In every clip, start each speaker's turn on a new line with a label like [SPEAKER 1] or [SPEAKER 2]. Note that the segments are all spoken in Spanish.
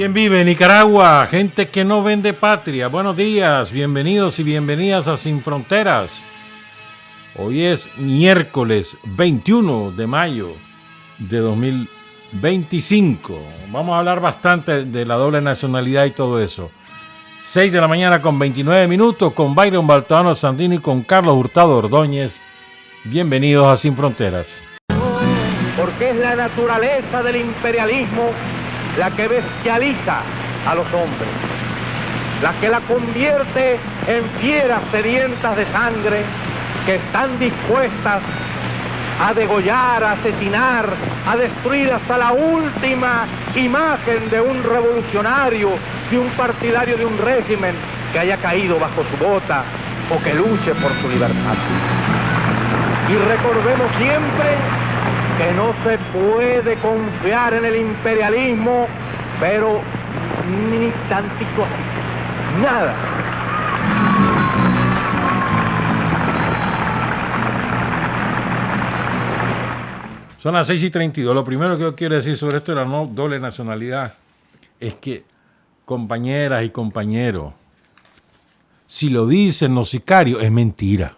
[SPEAKER 1] ¿Quién vive en Nicaragua? Gente que no vende patria. Buenos días, bienvenidos y bienvenidas a Sin Fronteras. Hoy es miércoles 21 de mayo de 2025. Vamos a hablar bastante de la doble nacionalidad y todo eso. 6 de la mañana con 29 minutos con Byron Baltano Sandini y con Carlos Hurtado Ordóñez. Bienvenidos a Sin Fronteras.
[SPEAKER 2] Porque es la naturaleza del imperialismo la que bestializa a los hombres, la que la convierte en fieras sedientas de sangre que están dispuestas a degollar, a asesinar, a destruir hasta la última imagen de un revolucionario, de un partidario de un régimen que haya caído bajo su bota o que luche por su libertad. Y recordemos siempre que no se puede confiar en el imperialismo, pero ni tantito así, nada.
[SPEAKER 1] Son las 6:32. Lo primero que yo quiero decir sobre esto de la doble nacionalidad es que, compañeras y compañeros, si lo dicen los sicarios, es mentira.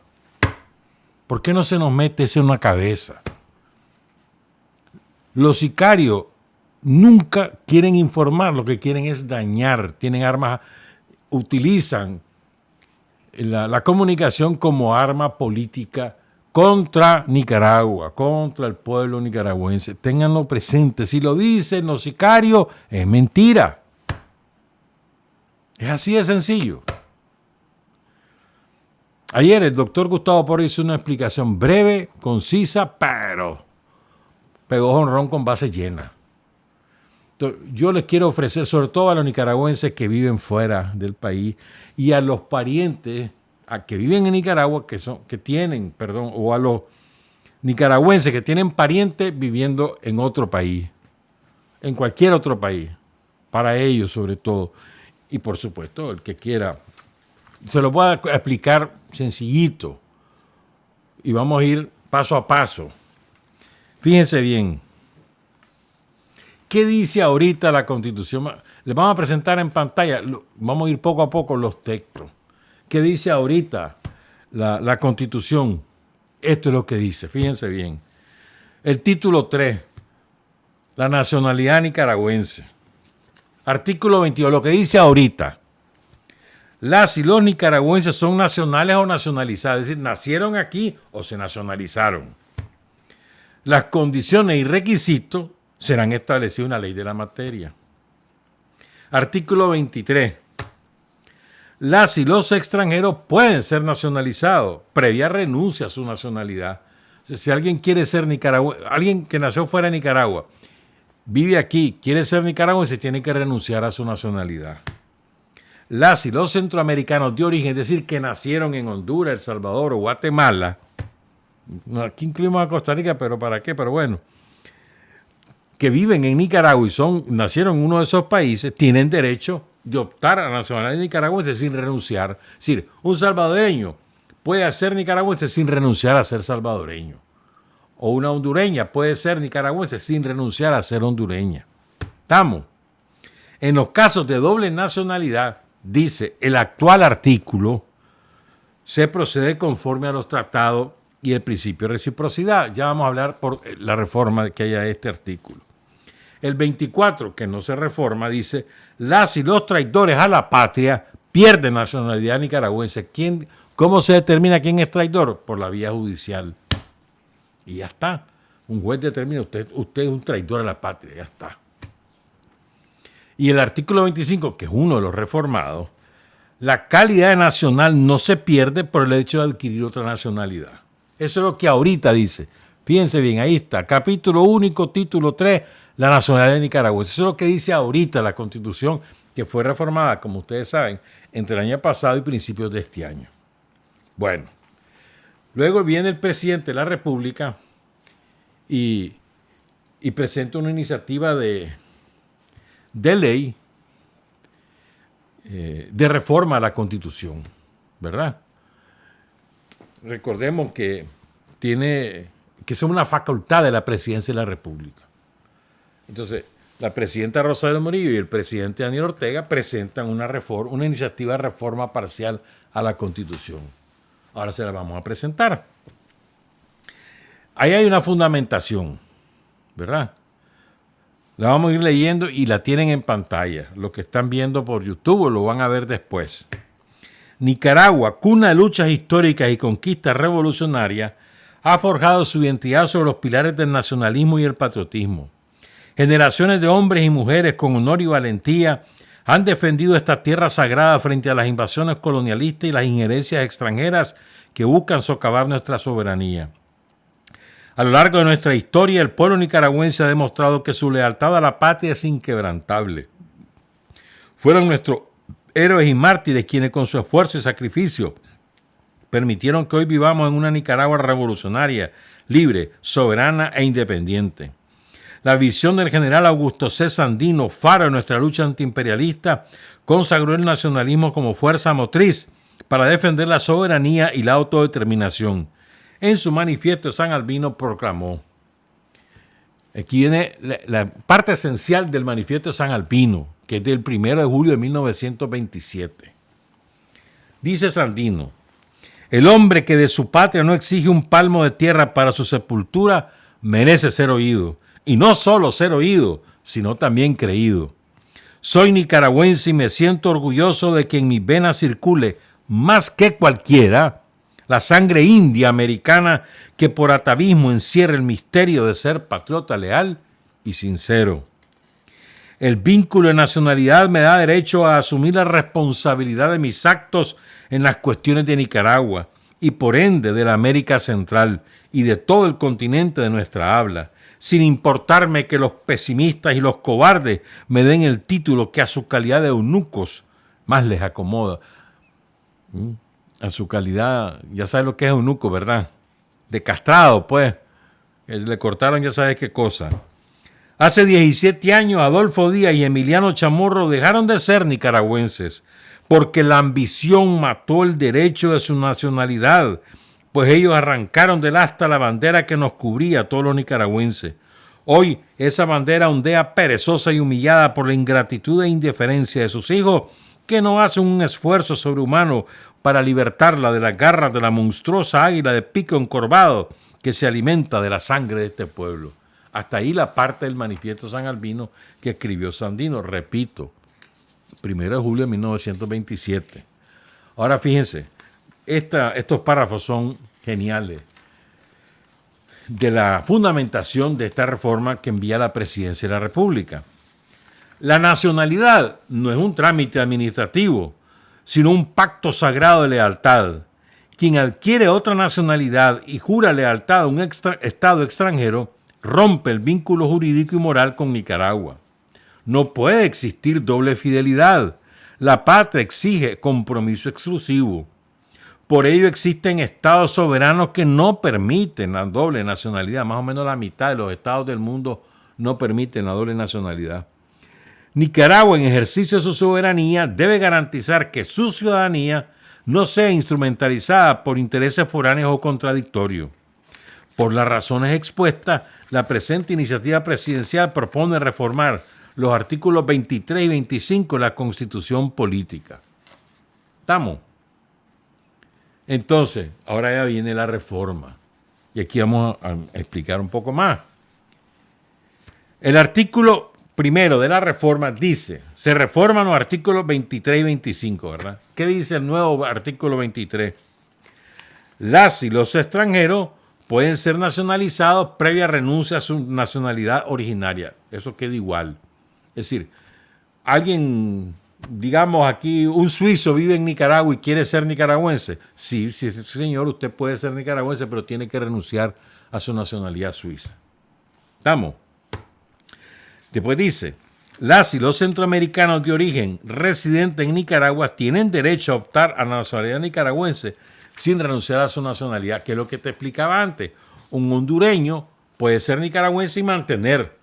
[SPEAKER 1] ¿Por qué no se nos mete eso en la cabeza? Los sicarios nunca quieren informar, lo que quieren es dañar, tienen armas, utilizan la comunicación como arma política contra Nicaragua, contra el pueblo nicaragüense. Ténganlo presente, si lo dicen los sicarios, es mentira. Es así de sencillo. Ayer el doctor Gustavo Porras hizo una explicación breve, concisa, pero pegó jonrón con base llena. Entonces, yo les quiero ofrecer, sobre todo a los nicaragüenses que viven fuera del país y a los parientes que viven en Nicaragua, o a los nicaragüenses que tienen parientes viviendo en otro país, en cualquier otro país, para ellos sobre todo. Y por supuesto, el que quiera, se lo voy a explicar sencillito y vamos a ir paso a paso. Fíjense bien. ¿Qué dice ahorita la Constitución? Les vamos a presentar en pantalla, vamos a ir poco a poco los textos. ¿Qué dice ahorita la Constitución? Esto es lo que dice, fíjense bien. El título 3, la nacionalidad nicaragüense. Artículo 22, lo que dice ahorita. Las y los nicaragüenses son nacionales o nacionalizados, es decir, nacieron aquí o se nacionalizaron. Las condiciones y requisitos serán establecidos en la ley de la materia. Artículo 23. Las y los extranjeros pueden ser nacionalizados previa renuncia a su nacionalidad. O sea, si alguien quiere ser nicaragüense, alguien que nació fuera de Nicaragua, vive aquí, quiere ser nicaragüense, tiene que renunciar a su nacionalidad. Las y los centroamericanos de origen, es decir, que nacieron en Honduras, El Salvador o Guatemala, aquí incluimos a Costa Rica, pero ¿para qué? Pero bueno, que viven en Nicaragua y nacieron en uno de esos países, tienen derecho de optar a la nacionalidad nicaragüense sin renunciar. Es decir, un salvadoreño puede ser nicaragüense sin renunciar a ser salvadoreño. O una hondureña puede ser nicaragüense sin renunciar a ser hondureña. ¿Estamos? En los casos de doble nacionalidad, dice el actual artículo, se procede conforme a los tratados y el principio de reciprocidad. Ya vamos a hablar por la reforma que haya este artículo. El 24, que no se reforma, dice, las y los traidores a la patria pierden nacionalidad nicaragüense. ¿Cómo se determina quién es traidor? Por la vía judicial. Y ya está. Un juez determina, usted es un traidor a la patria, ya está. Y el artículo 25, que es uno de los reformados, la calidad de nacional no se pierde por el hecho de adquirir otra nacionalidad. Eso es lo que ahorita dice. Fíjense bien, ahí está. Capítulo único, título 3, la nacionalidad nicaragüense. Eso es lo que dice ahorita la Constitución, que fue reformada, como ustedes saben, entre el año pasado y principios de este año. Bueno, luego viene el presidente de la República y presenta una iniciativa de ley de reforma a la Constitución, ¿verdad? Recordemos que es una facultad de la Presidencia de la República. Entonces, la presidenta Rosario Murillo y el presidente Daniel Ortega presentan una iniciativa de reforma parcial a la Constitución. Ahora se la vamos a presentar. Ahí hay una fundamentación, ¿verdad? La vamos a ir leyendo y la tienen en pantalla. Los que están viendo por YouTube lo van a ver después. Nicaragua, cuna de luchas históricas y conquistas revolucionarias, ha forjado su identidad sobre los pilares del nacionalismo y el patriotismo. Generaciones de hombres y mujeres con honor y valentía han defendido esta tierra sagrada frente a las invasiones colonialistas y las injerencias extranjeras que buscan socavar nuestra soberanía. A lo largo de nuestra historia, el pueblo nicaragüense ha demostrado que su lealtad a la patria es inquebrantable. Fueron nuestros héroes y mártires quienes con su esfuerzo y sacrificio permitieron que hoy vivamos en una Nicaragua revolucionaria, libre, soberana e independiente. La visión del general Augusto C. Sandino, faro de nuestra lucha antiimperialista, consagró el nacionalismo como fuerza motriz para defender la soberanía y la autodeterminación. En su manifiesto, San Albino proclamó, aquí viene la parte esencial del manifiesto de San Albino, que es del 1 de julio de 1927. Dice Sandino, el hombre que de su patria no exige un palmo de tierra para su sepultura merece ser oído. Y no solo ser oído, sino también creído. Soy nicaragüense y me siento orgulloso de que en mis venas circule, más que cualquiera, la sangre india americana que por atavismo encierra el misterio de ser patriota leal y sincero. El vínculo de nacionalidad me da derecho a asumir la responsabilidad de mis actos en las cuestiones de Nicaragua y por ende de la América Central y de todo el continente de nuestra habla, sin importarme que los pesimistas y los cobardes me den el título que a su calidad de eunucos más les acomoda. A su calidad, ya sabes lo que es eunuco, ¿verdad? De castrado, pues. Le cortaron ya sabes qué cosa. Hace 17 años Adolfo Díaz y Emiliano Chamorro dejaron de ser nicaragüenses porque la ambición mató el derecho de su nacionalidad, pues ellos arrancaron del asta la bandera que nos cubría a todos los nicaragüenses. Hoy esa bandera ondea perezosa y humillada por la ingratitud e indiferencia de sus hijos, que no hacen un esfuerzo sobrehumano para libertarla de las garras de la monstruosa águila de pico encorvado que se alimenta de la sangre de este pueblo. Hasta ahí la parte del manifiesto San Albino que escribió Sandino, repito, 1 de julio de 1927. Ahora fíjense, estos párrafos son geniales de la fundamentación de esta reforma que envía la Presidencia de la República. La nacionalidad no es un trámite administrativo, sino un pacto sagrado de lealtad. Quien adquiere otra nacionalidad y jura lealtad a un Estado extranjero, rompe el vínculo jurídico y moral con Nicaragua. No puede existir doble fidelidad. La patria exige compromiso exclusivo. Por ello existen estados soberanos que no permiten la doble nacionalidad. Más o menos la mitad de los estados del mundo no permiten la doble nacionalidad. Nicaragua, en ejercicio de su soberanía, debe garantizar que su ciudadanía no sea instrumentalizada por intereses foráneos o contradictorios. Por las razones expuestas, la presente iniciativa presidencial propone reformar los artículos 23 y 25 de la Constitución Política. ¿Estamos? Entonces, ahora ya viene la reforma. Y aquí vamos a explicar un poco más. El artículo primero de la reforma dice, se reforman los artículos 23 y 25, ¿verdad? ¿Qué dice el nuevo artículo 23? Las y los extranjeros pueden ser nacionalizados previa renuncia a su nacionalidad originaria. Eso queda igual. Es decir, alguien, digamos aquí, un suizo vive en Nicaragua y quiere ser nicaragüense. Sí, señor, usted puede ser nicaragüense, pero tiene que renunciar a su nacionalidad suiza. ¿Estamos? Después dice, las y los centroamericanos de origen residentes en Nicaragua tienen derecho a optar a la nacionalidad nicaragüense sin renunciar a su nacionalidad, que es lo que te explicaba antes. Un hondureño puede ser nicaragüense y mantener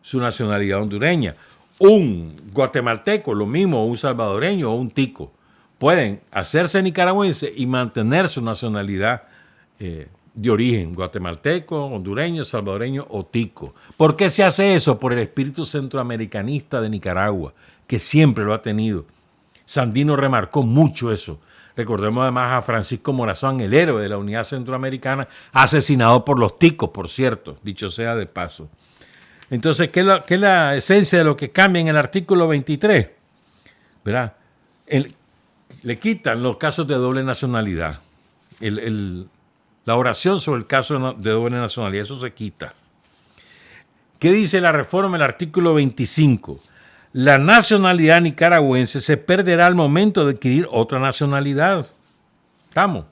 [SPEAKER 1] su nacionalidad hondureña. Un guatemalteco, lo mismo, un salvadoreño o un tico, pueden hacerse nicaragüense y mantener su nacionalidad de origen guatemalteco, hondureño, salvadoreño o tico. ¿Por qué se hace eso? Por el espíritu centroamericanista de Nicaragua, que siempre lo ha tenido. Sandino remarcó mucho eso. Recordemos además a Francisco Morazán, el héroe de la Unidad Centroamericana, asesinado por los ticos, por cierto, dicho sea de paso. Entonces, ¿qué es la esencia de lo que cambia en el artículo 23? ¿Verdad? Le quitan los casos de doble nacionalidad. La oración sobre el caso de doble nacionalidad, eso se quita. ¿Qué dice la reforma en el artículo 25? La nacionalidad nicaragüense se perderá al momento de adquirir otra nacionalidad. ¿Estamos?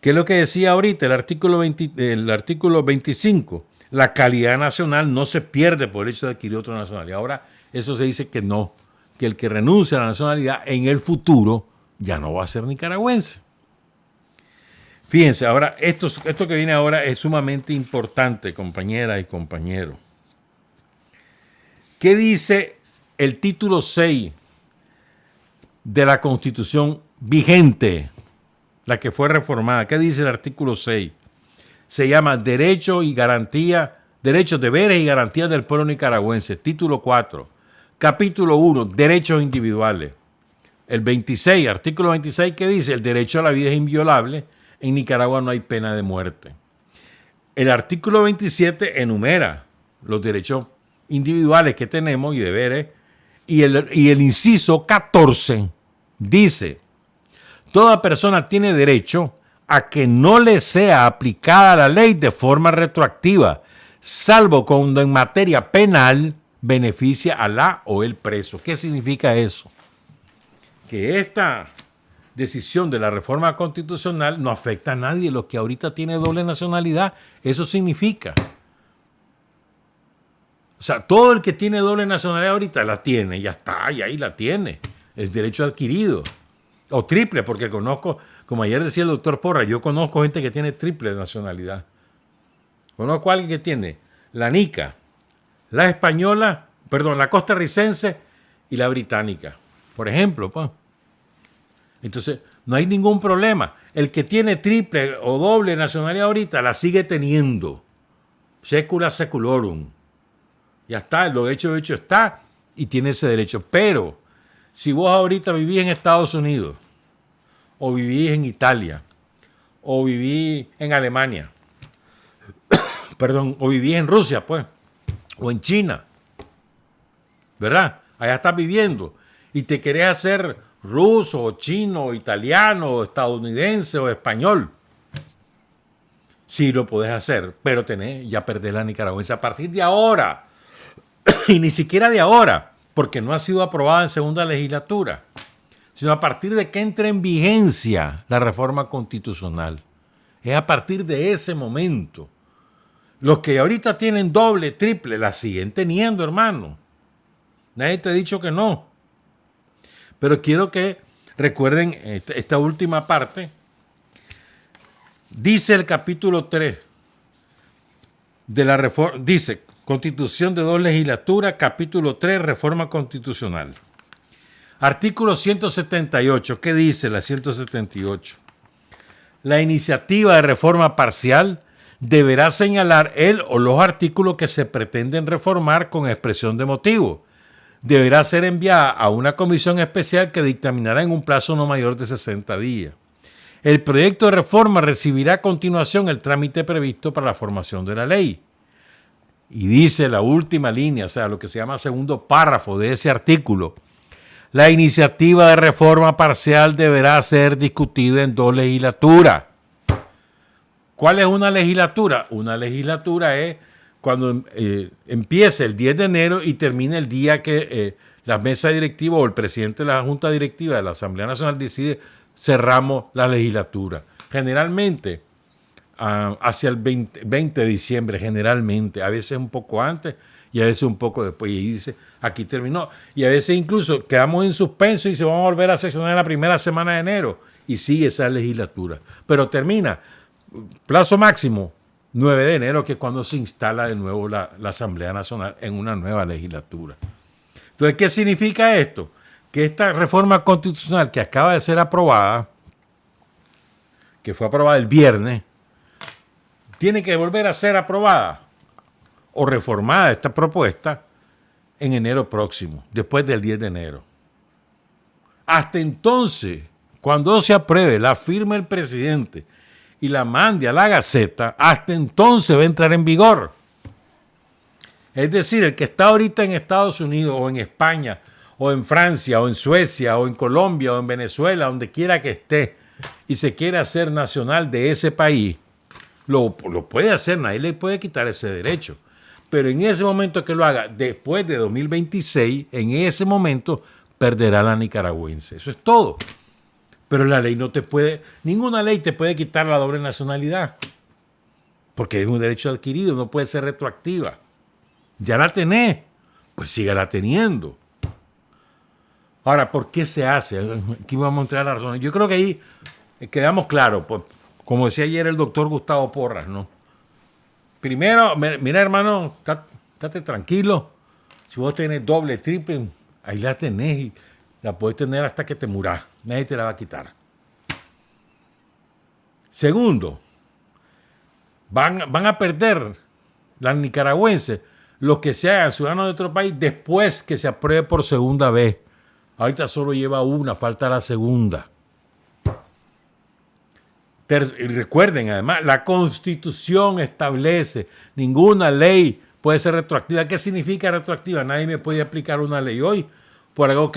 [SPEAKER 1] ¿Qué es lo que decía ahorita el artículo 25? La calidad nacional no se pierde por el hecho de adquirir otra nacionalidad. Ahora, eso se dice que no, que el que renuncia a la nacionalidad en el futuro ya no va a ser nicaragüense. Fíjense, ahora, esto que viene ahora es sumamente importante, compañeras y compañeros. ¿Qué dice el título 6 de la Constitución vigente, la que fue reformada? ¿Qué dice el artículo 6? Se llama Derechos, Deberes y Garantías del Pueblo Nicaragüense. Título 4. Capítulo 1. Derechos individuales. El 26, artículo 26, ¿qué dice? El derecho a la vida es inviolable. En Nicaragua no hay pena de muerte. El artículo 27 enumera los derechos individuales que tenemos y deberes. Y el inciso 14 dice: toda persona tiene derecho a que no le sea aplicada la ley de forma retroactiva, salvo cuando en materia penal beneficia a la o el preso. ¿Qué significa eso? Que esta decisión de la reforma constitucional no afecta a nadie. Los que ahorita tiene doble nacionalidad, eso significa. O sea, todo el que tiene doble nacionalidad ahorita la tiene, ya está, y ahí la tiene. Es derecho adquirido. O triple, porque conozco, como ayer decía el doctor Porra, yo conozco gente que tiene triple nacionalidad. Conozco a alguien que tiene la nica, la española, la costarricense y la británica, por ejemplo, pues. Entonces, no hay ningún problema. El que tiene triple o doble nacionalidad ahorita la sigue teniendo. Secula seculorum. Ya está, lo hecho está y tiene ese derecho. Pero, si vos ahorita vivís en Estados Unidos, o vivís en Italia, o vivís en Alemania, o vivís en Rusia, pues, o en China, ¿verdad? Allá estás viviendo y te querés hacer ruso, o chino, o italiano, o estadounidense, o español. Sí lo podés hacer, pero ya perdés la nicaragüense a partir de ahora. Y ni siquiera de ahora, porque no ha sido aprobada en segunda legislatura, sino a partir de que entre en vigencia la reforma constitucional. Es a partir de ese momento. Los que ahorita tienen doble, triple, la siguen teniendo, hermano. Nadie te ha dicho que no. Pero quiero que recuerden esta última parte. Dice el capítulo 3 de la reforma, dice Constitución de dos legislaturas, capítulo 3, reforma constitucional. Artículo 178, ¿qué dice la 178? La iniciativa de reforma parcial deberá señalar el o los artículos que se pretenden reformar con expresión de motivo. Deberá ser enviada a una comisión especial que dictaminará en un plazo no mayor de 60 días. El proyecto de reforma recibirá a continuación el trámite previsto para la formación de la ley. Y dice la última línea, o sea, lo que se llama segundo párrafo de ese artículo: la iniciativa de reforma parcial deberá ser discutida en dos legislaturas. ¿Cuál es una legislatura? Una legislatura es cuando empiece el 10 de enero y termine el día que la mesa directiva o el presidente de la junta directiva de la Asamblea Nacional decide cerramos la legislatura. Generalmente, hacia el 20 de diciembre, generalmente, a veces un poco antes y a veces un poco después. Y dice, aquí terminó. Y a veces incluso quedamos en suspenso y se va a volver a sesionar en la primera semana de enero y sigue esa legislatura. Pero termina, plazo máximo, 9 de enero, que es cuando se instala de nuevo la Asamblea Nacional en una nueva legislatura. Entonces, ¿qué significa esto? Que esta reforma constitucional que acaba de ser aprobada, que fue aprobada el viernes, tiene que volver a ser aprobada o reformada esta propuesta en enero próximo, después del 10 de enero. Hasta entonces, cuando se apruebe, la firme el presidente y la mande a la Gaceta, hasta entonces va a entrar en vigor. Es decir, el que está ahorita en Estados Unidos o en España o en Francia o en Suecia o en Colombia o en Venezuela, donde quiera que esté, y se quiere hacer nacional de ese país, lo puede hacer, nadie le puede quitar ese derecho. Pero en ese momento que lo haga, después de 2026, en ese momento perderá la nicaragüense. Eso es todo. Pero la ley ninguna ley te puede quitar la doble nacionalidad. Porque es un derecho adquirido, no puede ser retroactiva. Ya la tenés, pues sígala teniendo. Ahora, ¿por qué se hace? Aquí vamos a entrar a la razón. Yo creo que ahí quedamos claros, pues, como decía ayer el doctor Gustavo Porras, ¿no? Primero, mira hermano, estate tranquilo. Si vos tenés doble, triple, ahí la tenés y la podés tener hasta que te murás. Nadie te la va a quitar. Segundo, van a perder las nicaragüenses los que se hagan ciudadanos de otro país después que se apruebe por segunda vez. Ahorita solo lleva una, falta la segunda. Y recuerden, además, la Constitución establece ninguna ley puede ser retroactiva. ¿Qué significa retroactiva? Nadie me puede aplicar una ley hoy por algo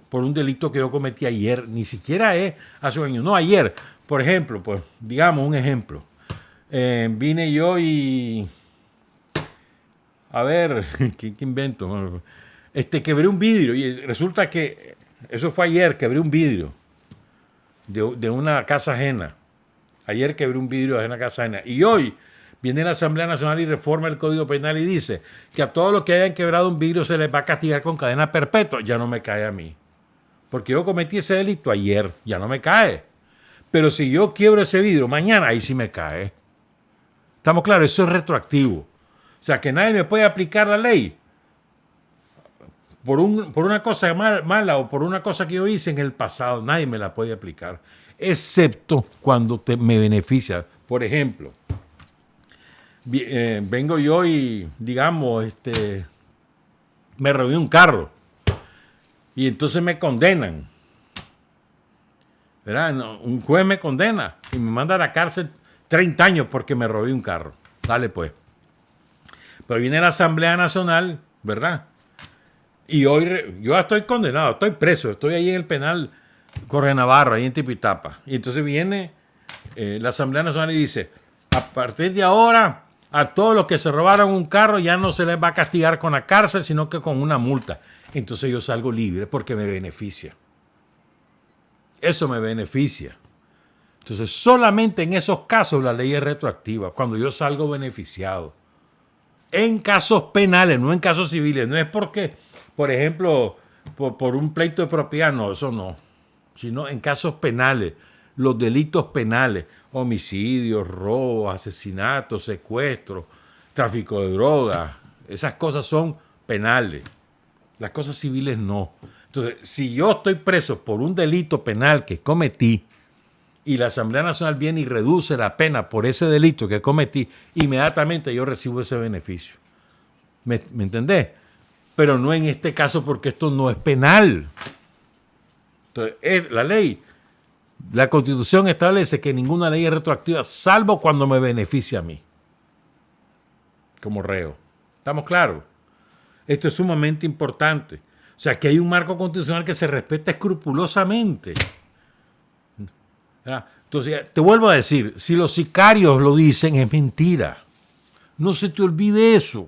[SPEAKER 1] por un delito que yo cometí ayer. Ni siquiera es hace un año. No, ayer. Por ejemplo, pues, digamos un ejemplo. Vine yo y... A ver, ¿qué invento? Quebré un vidrio y resulta que eso fue ayer, quebré un vidrio de una casa ajena. Ayer quebré un vidrio de una casa ajena. Y hoy viene la Asamblea Nacional y reforma el Código Penal y dice que a todos los que hayan quebrado un vidrio se les va a castigar con cadena perpetua. Ya no me cae a mí. Porque yo cometí ese delito ayer, ya no me cae. Pero si yo quiebro ese vidrio mañana, ahí sí me cae. ¿Estamos claros? Eso es retroactivo. O sea, que nadie me puede aplicar la ley por una cosa mala o por una cosa que yo hice en el pasado. Nadie me la puede aplicar. Excepto cuando me beneficia. Por ejemplo, vengo yo y, digamos, me robé un carro y entonces me condenan. ¿Verdad? No, un juez me condena y me manda a la cárcel 30 años porque me robé un carro. Dale pues. Pero viene la Asamblea Nacional, ¿verdad? Y hoy yo estoy condenado, estoy preso, estoy ahí en el penal Corre Navarro, ahí en Tipitapa. Y entonces viene la Asamblea Nacional y dice, a partir de ahora, a todos los que se robaron un carro ya no se les va a castigar con la cárcel, sino que con una multa. Entonces yo salgo libre porque me beneficia. Eso me beneficia. Entonces solamente en esos casos la ley es retroactiva, cuando yo salgo beneficiado. En casos penales, no en casos civiles. No es porque, por ejemplo, por un pleito de propiedad, no, eso no. Sino en casos penales, los delitos penales, homicidios, robos, asesinatos, secuestros, tráfico de drogas, esas cosas son penales. Las cosas civiles no. Entonces, si yo estoy preso por un delito penal que cometí y la Asamblea Nacional viene y reduce la pena por ese delito que cometí, inmediatamente yo recibo ese beneficio. ¿Me entendés? Pero no en este caso porque esto no es penal. Entonces, la ley, la Constitución establece que ninguna ley es retroactiva, salvo cuando me beneficia a mí, como reo. ¿Estamos claros? Esto es sumamente importante. O sea, que hay un marco constitucional que se respeta escrupulosamente. Entonces, te vuelvo a decir, si los sicarios lo dicen, es mentira. No se te olvide eso.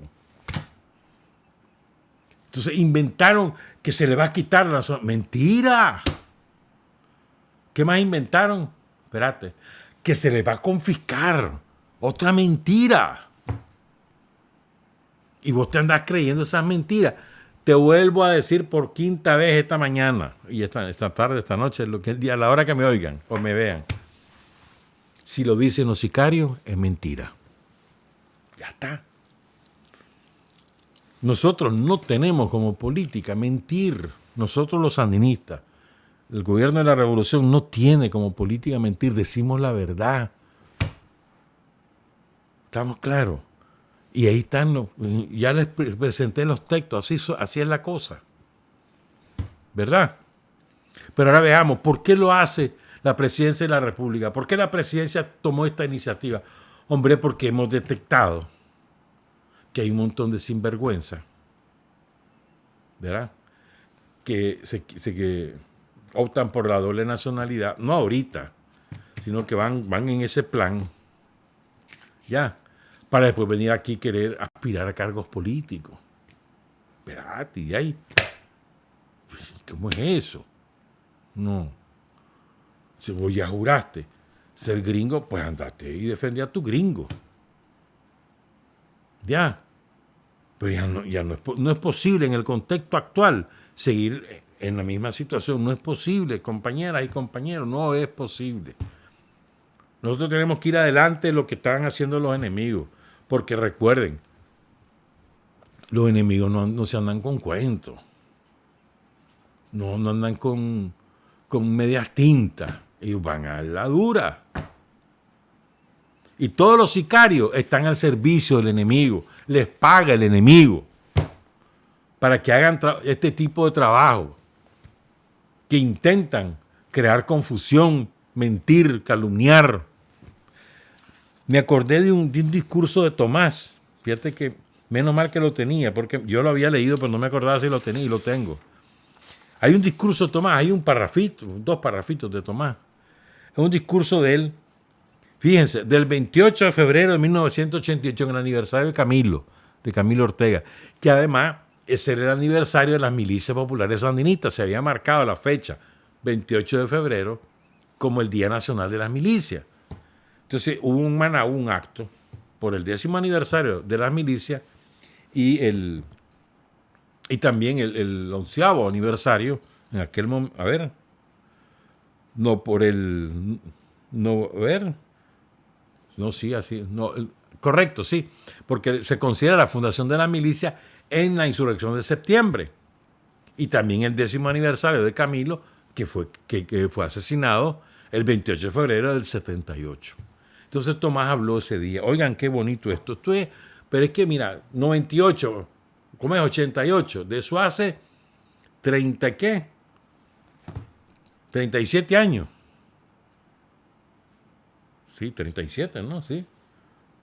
[SPEAKER 1] Entonces, inventaron que se le va a quitar la zona. ¡Mentira! ¿Qué más inventaron? Espérate. Que se le va a confiscar. Otra mentira. Y vos te andás creyendo esas mentiras. Te vuelvo a decir por quinta vez esta mañana, y esta tarde, esta noche, a la hora que me oigan o me vean. Si lo dicen los sicarios, es mentira. Ya está. Nosotros no tenemos como política mentir. Nosotros los sandinistas, el gobierno de la revolución no tiene como política mentir. Decimos la verdad. Estamos claros. Y ahí están, ya les presenté los textos, así es la cosa. ¿Verdad? Pero ahora veamos, ¿por qué lo hace la presidencia de la República? ¿Por qué la presidencia tomó esta iniciativa? Hombre, porque hemos detectado que hay un montón de sinvergüenza, ¿verdad? Que optan por la doble nacionalidad, no ahorita, sino que van en ese plan, ya, para después venir aquí y querer aspirar a cargos políticos. Espérate, y ahí, ¿cómo es eso? No. Si vos ya juraste ser gringo, pues andate y defendí a tu gringo. Ya. Pero ya no es posible en el contexto actual seguir en la misma situación. No es posible, compañeras y compañeros, no es posible. Nosotros tenemos que ir adelante de lo que están haciendo los enemigos. Porque recuerden, los enemigos no se andan con cuentos. No andan con medias tintas. Ellos van a la dura. Y todos los sicarios están al servicio del enemigo. Les paga el enemigo para que hagan este tipo de trabajo. Que intentan crear confusión, mentir, calumniar. Me acordé de un discurso de Tomás. Fíjate que menos mal que lo tenía, porque yo lo había leído, pero no me acordaba si lo tenía y lo tengo. Hay un discurso de Tomás, hay un parrafito, 2 parrafitos de Tomás. Es un discurso de él, fíjense, del 28 de febrero de 1988, en el aniversario de Camilo Ortega, que además ese era el aniversario de las milicias populares sandinistas. Se había marcado la fecha, 28 de febrero, como el Día Nacional de las Milicias. Entonces hubo un acto por el 10º aniversario de las milicias y también el 11º aniversario, en aquel momento, correcto, sí, porque se considera la fundación de la milicia en la insurrección de septiembre, y también el 10º aniversario de Camilo, que fue asesinado el 28 de febrero del 78. Entonces Tomás habló ese día. Oigan, qué bonito esto. Pero es que, mira, 98, ¿cómo es? 88. De eso hace 37 años. Sí, 37, ¿no? Sí.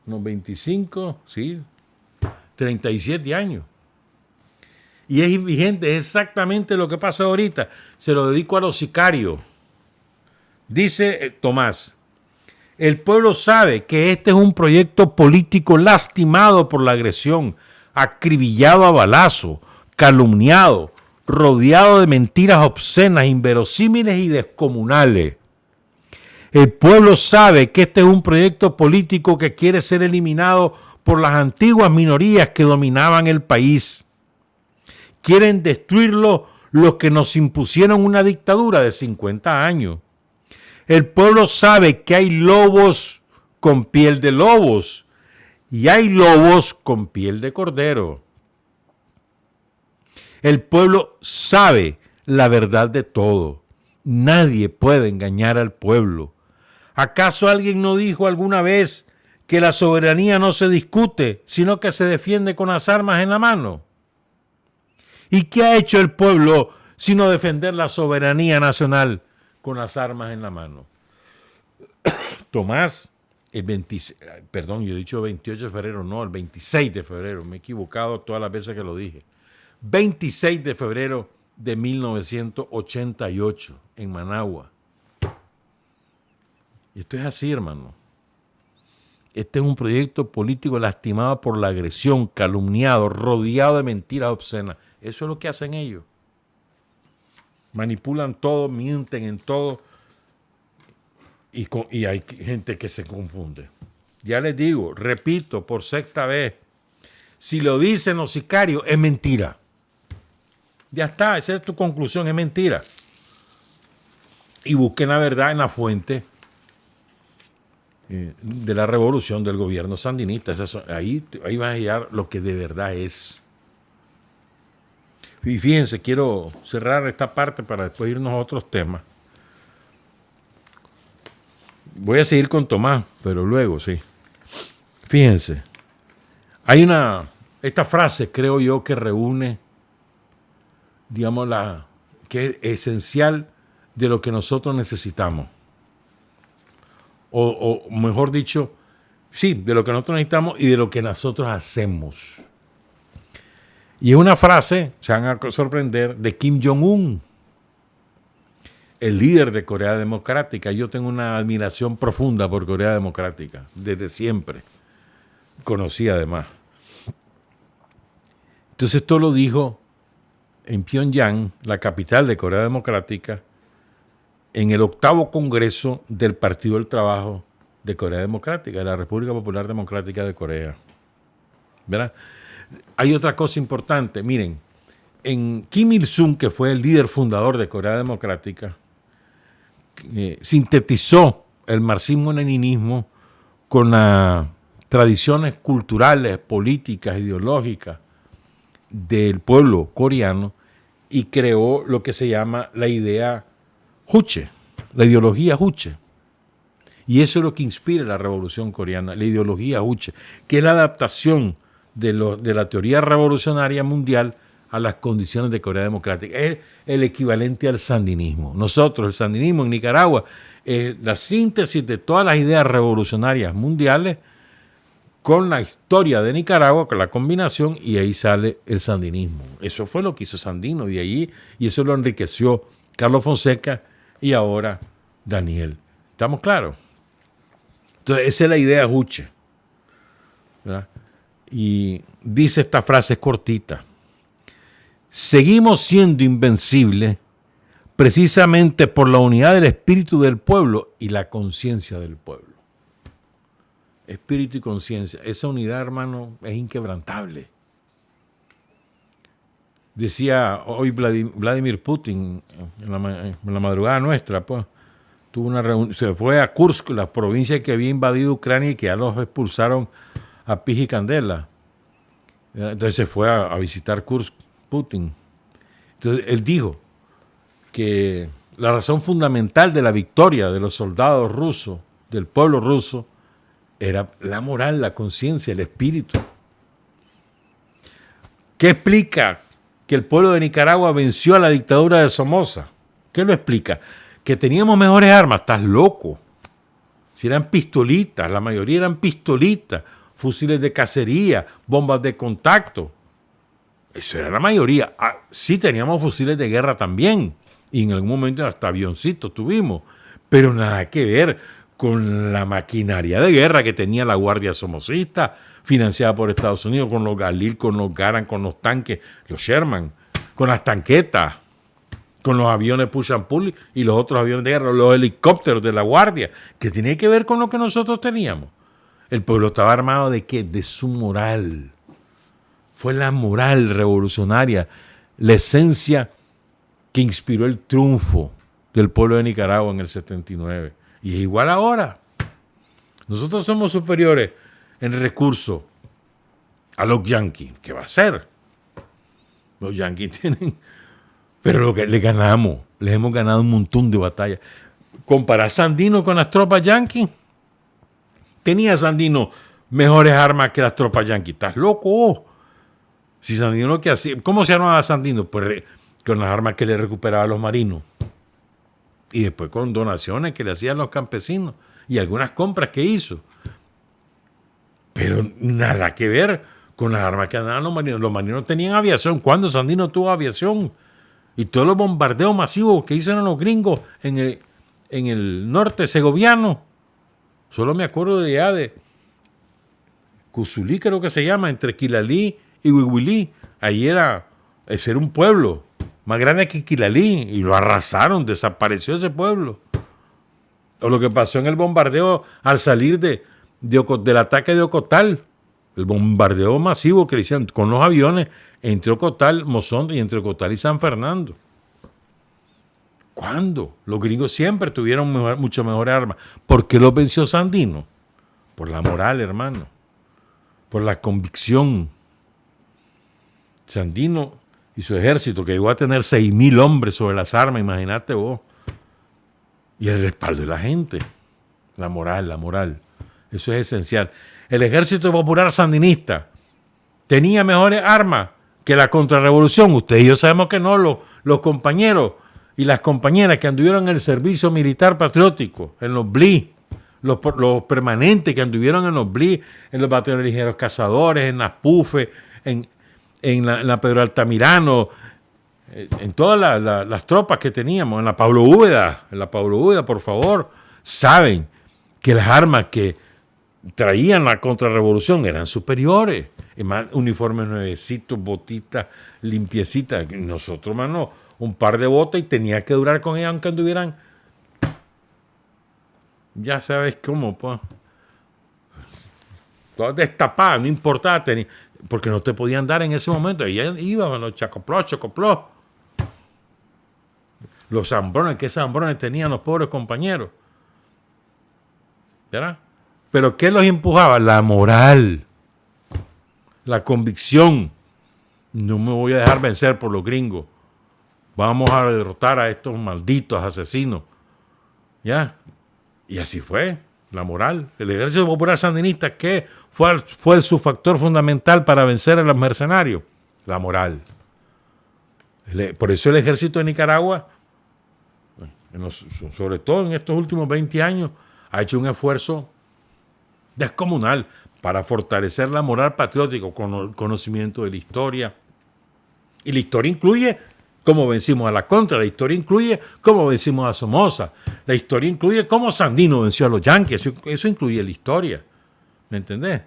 [SPEAKER 1] Unos 25, sí. 37 años. Y es vigente, es exactamente lo que pasa ahorita. Se lo dedico a los sicarios. Dice Tomás: el pueblo sabe que este es un proyecto político lastimado por la agresión, acribillado a balazo, calumniado, rodeado de mentiras obscenas, inverosímiles y descomunales. El pueblo sabe que este es un proyecto político que quiere ser eliminado por las antiguas minorías que dominaban el país. Quieren destruirlo los que nos impusieron una dictadura de 50 años. El pueblo sabe que hay lobos con piel de lobos y hay lobos con piel de cordero. El pueblo sabe la verdad de todo. Nadie puede engañar al pueblo. ¿Acaso alguien no dijo alguna vez que la soberanía no se discute, sino que se defiende con las armas en la mano? ¿Y qué ha hecho el pueblo sino defender la soberanía nacional con las armas en la mano? Tomás, yo he dicho 28 de febrero, no, el 26 de febrero, me he equivocado todas las veces que lo dije. 26 de febrero de 1988, en Managua. Y esto es así, hermano. Este es un proyecto político lastimado por la agresión, calumniado, rodeado de mentiras obscenas. Eso es lo que hacen ellos. Manipulan todo, mienten en todo. Y hay gente que se confunde. Ya les digo, repito por sexta vez, si lo dicen los sicarios, es mentira. Ya está, esa es tu conclusión, es mentira. Y busquen la verdad en la fuente de la revolución del gobierno sandinista. Ahí vas a hallar lo que de verdad es. Y fíjense, quiero cerrar esta parte para después irnos a otros temas. Voy a seguir con Tomás, pero luego sí. Fíjense, esta frase creo yo que reúne, digamos, que es esencial de lo que nosotros necesitamos. O mejor dicho, sí, de lo que nosotros necesitamos y de lo que nosotros hacemos. Y es una frase, se van a sorprender, de Kim Jong-un, el líder de Corea Democrática. Yo tengo una admiración profunda por Corea Democrática, desde siempre. Conocí además. Entonces esto lo dijo en Pyongyang, la capital de Corea Democrática, en el 8º Congreso del Partido del Trabajo de Corea Democrática, de la República Popular Democrática de Corea. ¿Verdad? Hay otra cosa importante. Miren, en Kim Il-sung, que fue el líder fundador de Corea Democrática, sintetizó el marxismo-leninismo con las tradiciones culturales, políticas, ideológicas del pueblo coreano y creó lo que se llama la idea Juche, la ideología Juche. Y eso es lo que inspira la revolución coreana, la ideología Juche, que es la adaptación de la teoría revolucionaria mundial a las condiciones de Corea Democrática. Es el equivalente al sandinismo. Nosotros, el sandinismo en Nicaragua, es la síntesis de todas las ideas revolucionarias mundiales con la historia de Nicaragua, con la combinación, y ahí sale el sandinismo. Eso fue lo que hizo Sandino, y eso lo enriqueció Carlos Fonseca y ahora Daniel. ¿Estamos claros? Entonces, esa es la idea Juche, ¿verdad? Y dice esta frase cortita: seguimos siendo invencibles precisamente por la unidad del espíritu del pueblo y la conciencia del pueblo. Espíritu y conciencia, esa unidad, hermano, es inquebrantable. Decía hoy Vladimir Putin, en la madrugada nuestra, pues, tuvo una reunión, se fue a Kursk, la provincia que había invadido Ucrania y que ya los expulsaron a pija y candela. Entonces se fue a visitar Kursk, Putin. Entonces él dijo que la razón fundamental de la victoria de los soldados rusos, del pueblo ruso, era la moral, la conciencia, el espíritu. ¿Qué explica que el pueblo de Nicaragua venció a la dictadura de Somoza? ¿Qué lo explica? Que teníamos mejores armas. Estás loco. Si eran pistolitas, la mayoría eran pistolitas, fusiles de cacería, bombas de contacto. Eso era la mayoría. Sí teníamos fusiles de guerra también. Y en algún momento hasta avioncitos tuvimos. Pero nada que ver con la maquinaria de guerra que tenía la Guardia Somocista, financiada por Estados Unidos, con los Galil, con los Garand, con los tanques, los Sherman, con las tanquetas, con los aviones push and pull y los otros aviones de guerra, los helicópteros de la Guardia, que tenía que ver con lo que nosotros teníamos. El pueblo estaba armado ¿de qué? De su moral. Fue la moral revolucionaria, la esencia que inspiró el triunfo del pueblo de Nicaragua en el 79. Y es igual ahora. Nosotros somos superiores en recursos a los yanquis. ¿Qué va a ser? Los yanquis tienen... Pero lo que les ganamos, les hemos ganado un montón de batallas. Comparar Sandino con las tropas yanquis. ¿Tenía Sandino mejores armas que las tropas yanquis? ¿Estás loco? Si Sandino lo que hacía... ¿Cómo se armaba Sandino? Pues con las armas que le recuperaba a los marinos. Y después con donaciones que le hacían los campesinos y algunas compras que hizo. Pero nada que ver con las armas que andaban los marinos. Los marinos tenían aviación. ¿Cuándo Sandino tuvo aviación? Y todos los bombardeos masivos que hicieron los gringos en el norte segoviano. Solo me acuerdo de allá de Cuzulí, creo que se llama, entre Quilalí y Huihuilí. Ahí era un pueblo más grande que Quilalí, y lo arrasaron, desapareció ese pueblo. O lo que pasó en el bombardeo al salir del ataque de Ocotal, el bombardeo masivo que le hicieron con los aviones entre Ocotal, Mozón, y entre Ocotal y San Fernando. ¿Cuándo? Los gringos siempre tuvieron mucho mejores armas. ¿Por qué los venció Sandino? Por la moral, hermano. Por la convicción. Sandino y su ejército, que llegó a tener 6,000 hombres sobre las armas, imagínate vos. Y el respaldo de la gente. La moral. Eso es esencial. el Ejército Popular Sandinista tenía mejores armas que la contrarrevolución. Ustedes y yo sabemos que no, los compañeros y las compañeras que anduvieron en el servicio militar patriótico, en los BLI, los permanentes que anduvieron en los BLI, en los batallones ligeros cazadores, en las PUFE, en la Pedro Altamirano, en todas las tropas que teníamos, en la Pablo Úbeda, por favor, saben que las armas que traían la contrarrevolución eran superiores. Es más, uniformes nuevecitos, botitas limpiecitas. Nosotros, mano, un par de botas y tenía que durar con ellas aunque anduvieran, ya sabes cómo, pues, todas destapadas, no importaba, porque no te podían dar en ese momento. Y ya iban los chocoplos. Los zambrones, ¿qué zambrones tenían los pobres compañeros? ¿Verdad? Pero ¿qué los empujaba? La moral, la convicción. No me voy a dejar vencer por los gringos. Vamos a derrotar a estos malditos asesinos. ¿Ya? Y así fue, la moral. El Ejército Popular Sandinista, ¿qué fue su factor fundamental para vencer a los mercenarios? La moral. Por eso el ejército de Nicaragua, sobre todo en estos últimos 20 años, ha hecho un esfuerzo descomunal para fortalecer la moral patriótica con el conocimiento de la historia. Y la historia incluye cómo vencimos a la contra, la historia incluye cómo vencimos a Somoza, la historia incluye cómo Sandino venció a los yanquis, eso incluye la historia, ¿me entendés?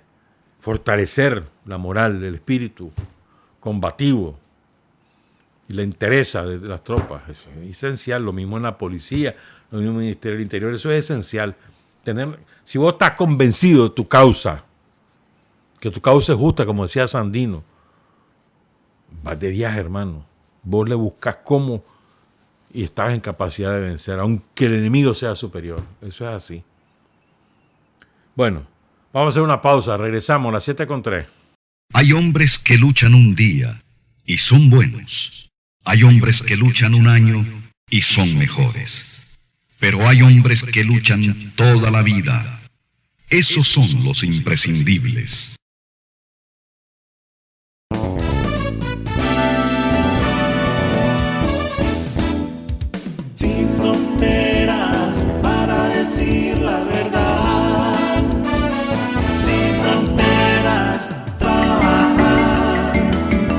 [SPEAKER 1] Fortalecer la moral, el espíritu combativo y la entereza de las tropas, eso es esencial, lo mismo en la policía, lo mismo en el Ministerio del Interior, eso es esencial. Si vos estás convencido de tu causa, que tu causa es justa, como decía Sandino, vas de viaje, hermano. Vos le buscás cómo y estás en capacidad de vencer, aunque el enemigo sea superior. Eso es así. Bueno, vamos a hacer una pausa. Regresamos a las 7:03.
[SPEAKER 3] Hay hombres que luchan un día y son buenos. Hay hombres que luchan un año y son mejores. Pero hay hombres que luchan toda la vida. Esos son los imprescindibles.
[SPEAKER 4] Sin fronteras para decir la verdad, sin fronteras trabajar,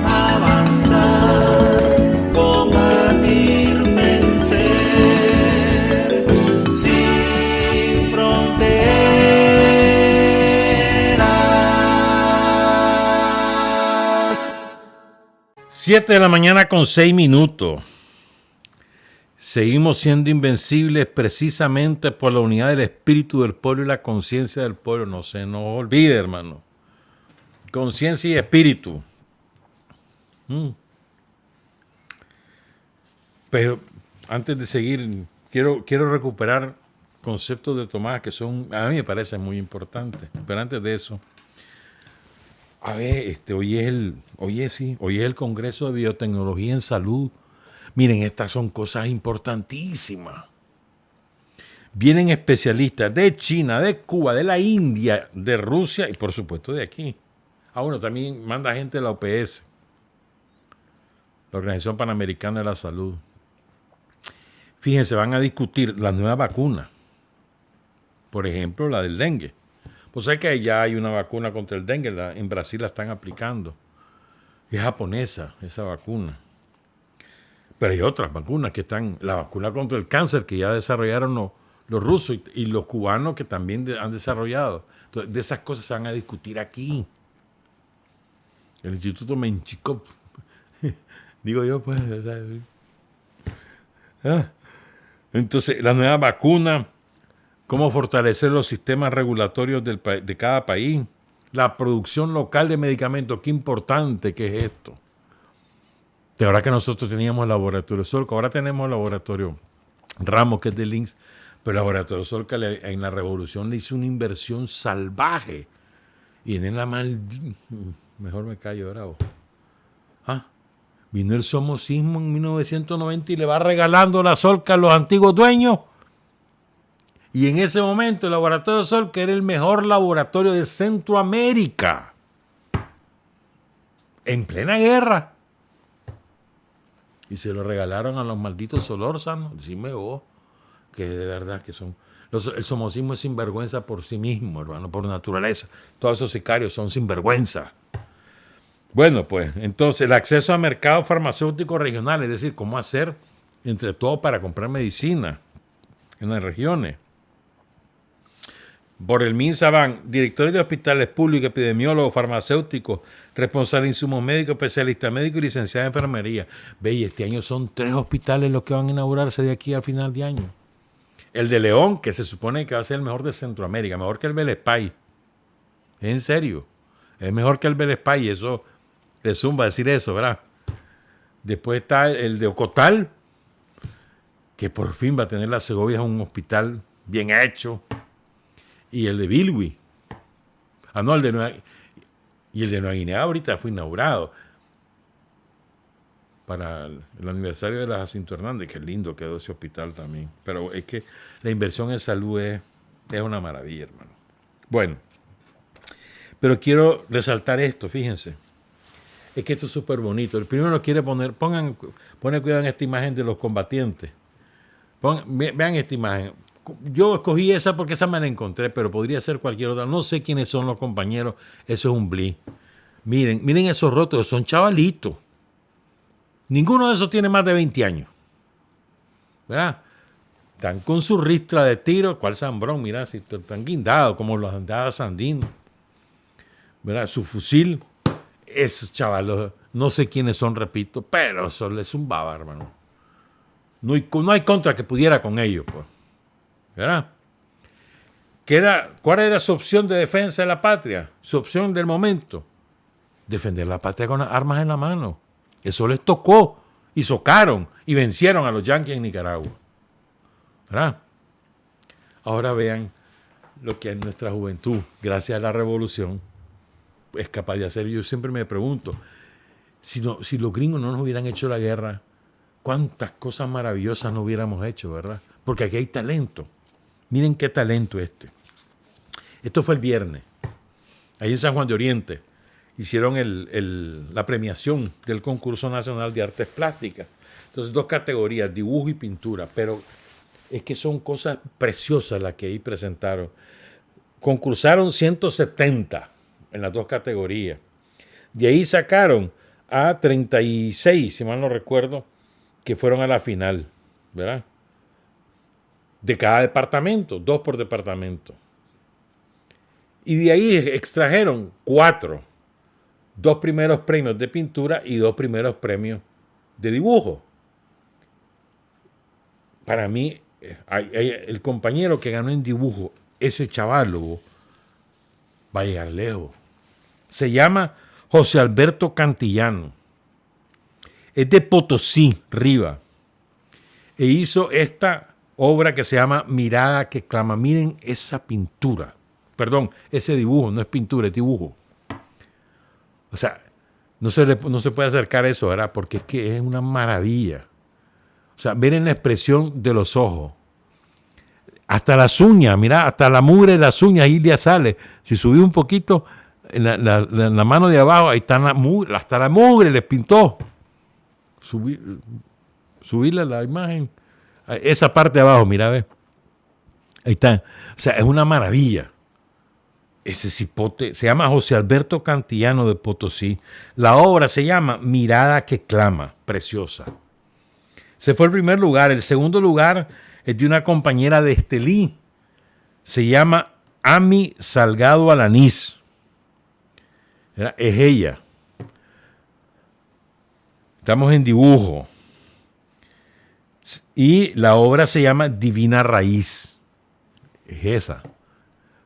[SPEAKER 4] avanzar, combatir, vencer, sin fronteras.
[SPEAKER 1] 7:06 a.m. Seguimos siendo invencibles precisamente por la unidad del espíritu del pueblo y la conciencia del pueblo. No se nos olvide, hermano. Conciencia y espíritu. Pero antes de seguir, quiero recuperar conceptos de Tomás que a mí me parecen muy importantes. Pero antes de eso, a ver, hoy es el Congreso de Biotecnología en Salud. Miren, estas son cosas importantísimas. Vienen especialistas de China, de Cuba, de la India, de Rusia y por supuesto de aquí. Bueno, también manda gente de la OPS, la Organización Panamericana de la Salud. Fíjense, van a discutir la nueva vacuna. Por ejemplo, la del dengue. Pues sé que ya hay una vacuna contra el dengue, en Brasil la están aplicando. Es japonesa esa vacuna. Pero hay otras vacunas que están, la vacuna contra el cáncer que ya desarrollaron los rusos y los cubanos que también han desarrollado. Entonces, de esas cosas se van a discutir aquí. El Instituto Menchikov. Digo yo, pues. Entonces, la nueva vacuna, cómo fortalecer los sistemas regulatorios de cada país, la producción local de medicamentos, qué importante que es esto. De verdad que nosotros teníamos el laboratorio Solca, ahora tenemos el laboratorio Ramos, que es de Links, pero el laboratorio Solca en la revolución le hizo una inversión salvaje. Y en la mejor me callo, bravo. Vino el somocismo en 1990 y le va regalando la Solca a los antiguos dueños. Y en ese momento el Laboratorio Sol, que era el mejor laboratorio de Centroamérica, en plena guerra. Y se lo regalaron a los malditos Solórzano. Dime vos, que de verdad que son... El somocismo es sinvergüenza por sí mismo, hermano, por naturaleza. Todos esos sicarios son sinvergüenza. Bueno, pues, entonces, el acceso a mercados farmacéuticos regionales, es decir, cómo hacer entre todo para comprar medicina en las regiones. Por el MinSaban, directores de hospitales públicos, epidemiólogos, farmacéuticos, responsables de insumos médicos, especialistas médicos y licenciados en enfermería. Ve, y este año son 3 hospitales los que van a inaugurarse de aquí al final de año. El de León, que se supone que va a ser el mejor de Centroamérica, mejor que el Belespay. En serio, es mejor que el Belespay, eso le zumba decir eso, ¿verdad? Después está el de Ocotal, que por fin va a tener la Segovia un hospital bien hecho. Y el de Bilwi. No, el de Nueva... Y el de Nueva Guinea ahorita fue inaugurado para el aniversario de la Jacinto Hernández. Qué lindo quedó ese hospital también. Pero es que la inversión en salud es una maravilla, hermano. Bueno, pero quiero resaltar esto, fíjense. Es que esto es súper bonito. El primero quiere poner, pone cuidado en esta imagen de los combatientes. Vean esta imagen. Yo escogí esa porque esa me la encontré, pero podría ser cualquier otra. No sé quiénes son los compañeros. Eso es un blitz. Miren esos rotos, son chavalitos. Ninguno de esos tiene más de 20 años. ¿Verdad? Están con su ristra de tiro. ¿Cuál Zambrón? Mira, si están guindados como los andaba Sandino. ¿Verdad? Su fusil. Esos chavalos, no sé quiénes son, repito, pero eso es un baba, hermano. No hay contra que pudiera con ellos, pues. ¿Verdad? ¿Cuál era su opción de defensa de la patria? Su opción del momento. Defender la patria con las armas en la mano. Eso les tocó. Y socaron. Y vencieron a los yanquis en Nicaragua. ¿Verdad? Ahora vean lo que en nuestra juventud, gracias a la revolución, es capaz de hacer. Yo siempre me pregunto, si los gringos no nos hubieran hecho la guerra, cuántas cosas maravillosas no hubiéramos hecho, ¿verdad? Porque aquí hay talento. Miren qué talento este. Esto fue el viernes. Ahí en San Juan de Oriente hicieron la premiación del Concurso Nacional de Artes Plásticas. Entonces, 2 categorías, dibujo y pintura. Pero es que son cosas preciosas las que ahí presentaron. Concursaron 170 en las 2 categorías. De ahí sacaron a 36, si mal no recuerdo, que fueron a la final, ¿verdad? De cada departamento, 2 por departamento. Y de ahí extrajeron 4. 2 primeros premios de pintura y 2 primeros premios de dibujo. Para mí, el compañero que ganó en dibujo, ese chaválogo, va a llegar lejos. Se llama José Alberto Cantillano. Es de Potosí, Riva. E hizo esta obra que se llama Mirada que clama. Miren esa pintura. Perdón, ese dibujo, no es pintura, es dibujo. O sea, no se puede acercar a eso, ¿verdad? Porque es que es una maravilla. O sea, miren la expresión de los ojos. Hasta las uñas, mira, hasta la mugre de las uñas ahí le sale. Si subí un poquito en la mano de abajo, ahí está hasta la mugre les pintó. Subirle la imagen. Esa parte de abajo, mira, ve. Ahí está. O sea, es una maravilla. Ese cipote se llama José Alberto Cantillano de Potosí. La obra se llama Mirada que clama. Preciosa. Se fue el primer lugar. El segundo lugar es de una compañera de Estelí. Se llama Ami Salgado Alanís. Es ella. Estamos en dibujo. Y la obra se llama Divina Raíz. Es esa.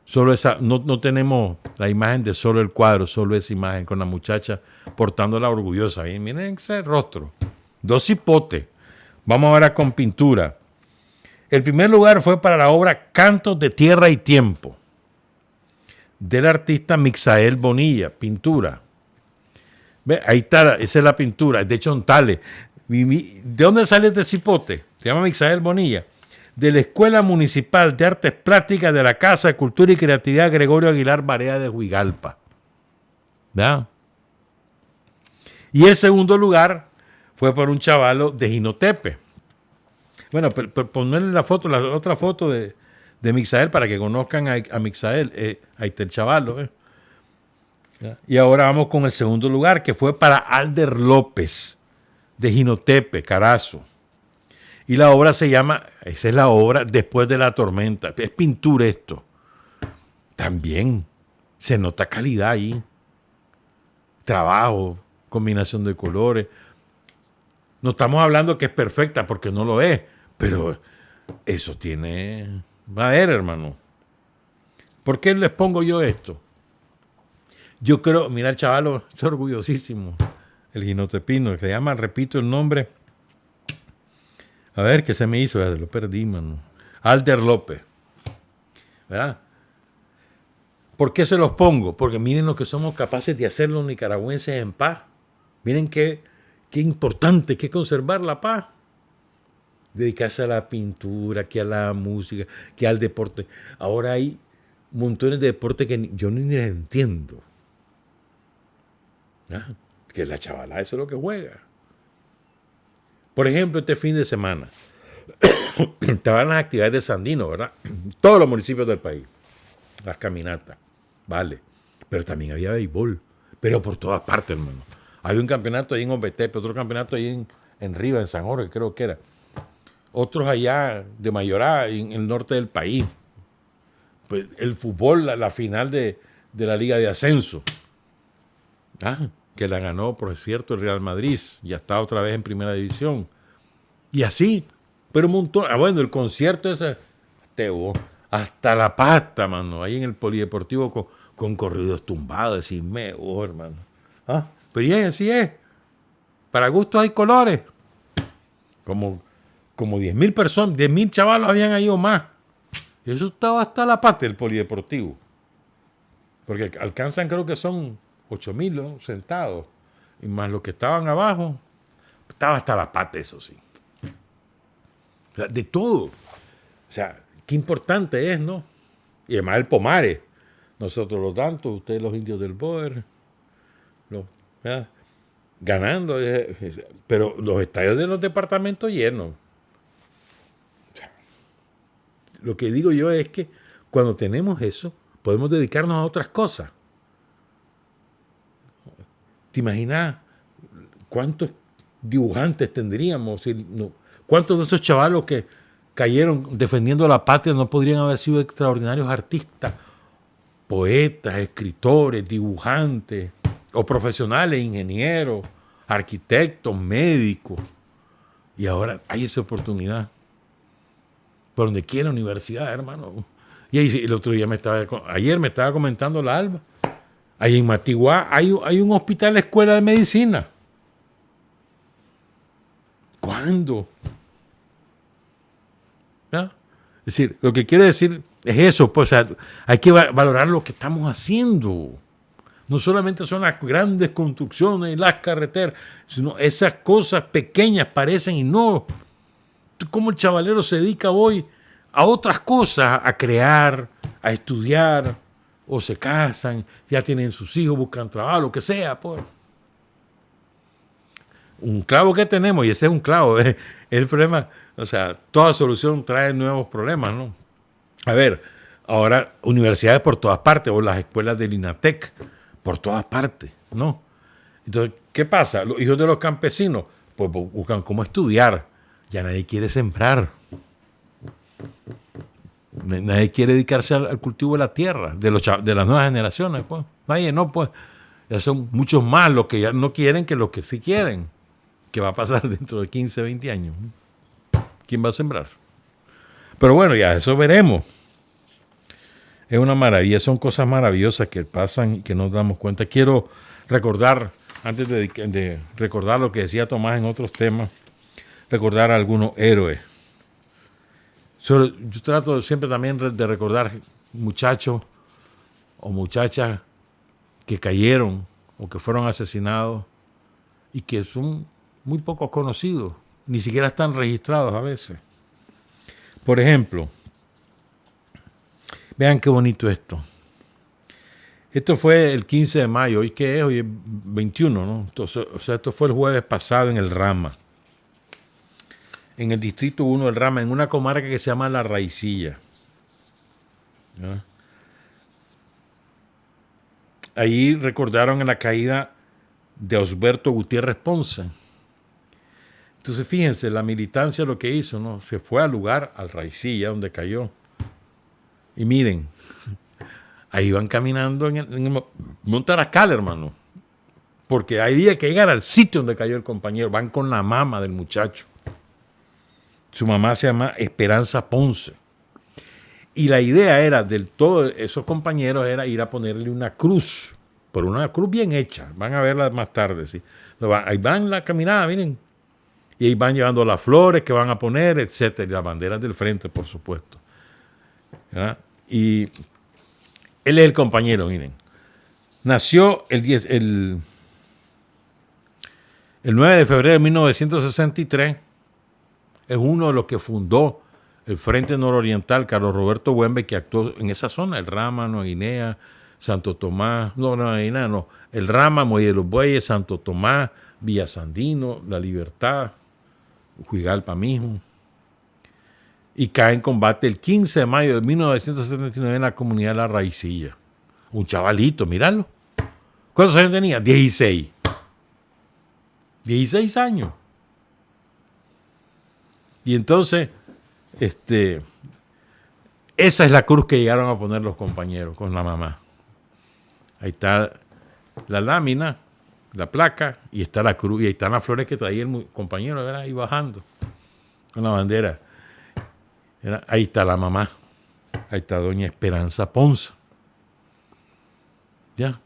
[SPEAKER 1] Solo esa. No tenemos la imagen de solo el cuadro, solo esa imagen con la muchacha portándola orgullosa. Miren ese rostro. 2 cipotes. Vamos ahora con pintura. El primer lugar fue para la obra Cantos de Tierra y Tiempo, del artista Mixael Bonilla, pintura. ¿Ve? Ahí está, esa es la pintura, es de Chontales. ¿De dónde sale este cipote? Se llama Mixael Bonilla. de la Escuela Municipal de Artes Plásticas de la Casa de Cultura y Creatividad Gregorio Aguilar Barea de Huigalpa. ¿Ya? Y el segundo lugar fue por un chavalo de Jinotepe. Bueno, ponerle la otra foto de Mixael para que conozcan a Mixael. Ahí está el chavalo. ¿Ya? Y ahora vamos con el segundo lugar, que fue para Alder López, de Jinotepe, Carazo. Y la obra se llama, esa es la obra Después de la tormenta. Es pintura esto. También se nota calidad ahí. Trabajo, combinación de colores. No estamos hablando que es perfecta porque no lo es, pero eso tiene madera, hermano. ¿Por qué les pongo yo esto? Yo creo, mira el chavalo, estoy orgullosísimo, el jinotepino, que se llama, repito el nombre, a ver qué se me hizo, lo perdí, mano. Alder López, ¿verdad? ¿Por qué se los pongo? Porque miren lo que somos capaces de hacer los nicaragüenses en paz. Miren qué importante que es conservar la paz. Dedicarse a la pintura, que a la música, que al deporte. Ahora hay montones de deportes que yo ni les entiendo. ¿Ah? Que la chavala, eso es lo que juega. Por ejemplo, este fin de semana estaban las actividades de Sandino, ¿verdad? Todos los municipios del país. Las caminatas, vale. Pero también había béisbol. Pero por todas partes, hermano. Había un campeonato ahí en Ometepe, otro campeonato ahí en Riva, en San Jorge, creo que era. Otros allá de Mayorá, en el norte del país. Pues el fútbol, la final de la Liga de Ascenso. Que la ganó, por cierto, el Real Madrid. Ya está otra vez en primera división. Y así. Pero un montón. Bueno, el concierto ese. Hasta la pasta, mano. Ahí en el polideportivo con corridos tumbados. Así, hermano. Pero ya así es. Para gustos hay colores. Como 10.000 personas, 10.000 chavalos habían ido más. Y eso estaba hasta la pata del polideportivo. Porque alcanzan, creo que son 8.000, ¿no? Sentados. Y más los que estaban abajo. Estaba hasta la pata, eso sí. O sea, de todo. O sea, qué importante es, ¿no? Y además el Pomare. Nosotros los tantos, ustedes los indios del Boer. Ganando. Pero los estadios de los departamentos llenos. O sea, lo que digo yo es que cuando tenemos eso, podemos dedicarnos a otras cosas. ¿Te imaginas cuántos dibujantes tendríamos? ¿Cuántos de esos chavalos que cayeron defendiendo la patria no podrían haber sido extraordinarios artistas, poetas, escritores, dibujantes, o profesionales, ingenieros, arquitectos, médicos? Y ahora hay esa oportunidad. Por donde quiera universidad, hermano. Y ahí, el otro día ayer me estaba comentando la Alba. Ahí en Matiguá hay un hospital escuela de medicina. ¿Cuándo? ¿Ya? Es decir, lo que quiere decir es eso. Pues, o sea, hay que valorar lo que estamos haciendo. No solamente son las grandes construcciones y las carreteras, sino esas cosas pequeñas parecen y no. ¿Cómo el chavalero se dedica hoy a otras cosas? A crear, a estudiar, o se casan, ya tienen sus hijos, buscan trabajo, lo que sea, pues. Un clavo que tenemos, y ese es un clavo, es el problema. O sea, toda solución trae nuevos problemas, ¿no? A ver, ahora universidades por todas partes, o las escuelas del INATEC, por todas partes, ¿no? Entonces, ¿qué pasa? Los hijos de los campesinos, pues buscan cómo estudiar. Ya nadie quiere sembrar. Nadie quiere dedicarse al cultivo de la tierra, de las nuevas generaciones, pues. Nadie, no, pues. Ya son muchos más los que ya no quieren que los que sí quieren. ¿Qué va a pasar dentro de 15, 20 años? ¿Quién va a sembrar? Pero bueno, ya eso veremos. Es una maravilla, son cosas maravillosas que pasan y que nos damos cuenta. Quiero recordar, antes de recordar lo que decía Tomás en otros temas, recordar a algunos héroes. Yo trato siempre también de recordar muchachos o muchachas que cayeron o que fueron asesinados y que son muy pocos conocidos, ni siquiera están registrados a veces. Por ejemplo, vean qué bonito esto. Esto fue el 15 de mayo. ¿Hoy qué es? Hoy es 21, ¿no? Entonces, o sea, esto fue el jueves pasado en el Rama. En el distrito 1 del Rama, en una comarca que se llama La Raicilla. ¿Ya? Ahí recordaron en la caída de Osberto Gutiérrez Ponce. Entonces, fíjense, la militancia lo que hizo, ¿no? Se fue al lugar, al Raicilla, donde cayó. Y miren, ahí van caminando en el Monte Arascal, hermano. Porque hay días que llegar al sitio donde cayó el compañero. Van con la mamá del muchacho. Su mamá se llama Esperanza Ponce. Y la idea era de todos esos compañeros era ir a ponerle una cruz. Por una cruz bien hecha. Van a verla más tarde, ¿sí? Ahí van la caminada, miren. Y ahí van llevando las flores que van a poner, etcétera. Y las banderas del frente, por supuesto. ¿Verdad? Y él es el compañero, miren. Nació el 9 de febrero de 1963. Es uno de los que fundó el Frente Nororiental, Carlos Roberto Buembe, que actuó en esa zona, el Rama, Nueva Guinea, Santo Tomás, el Rama, Muelle de los Bueyes, Santo Tomás, Villa Sandino, La Libertad, Huigalpa mismo. Y cae en combate el 15 de mayo de 1979 en la comunidad de La Raicilla. Un chavalito, míralo. ¿Cuántos años tenía? 16. 16 años. Y entonces, esa es la cruz que llegaron a poner los compañeros con la mamá. Ahí está la lámina, la placa, y está la cruz, y ahí están las flores que traía el compañero, ¿verdad? Ahí bajando con la bandera. Ahí está la mamá. Ahí está doña Esperanza Ponce. ¿Ya?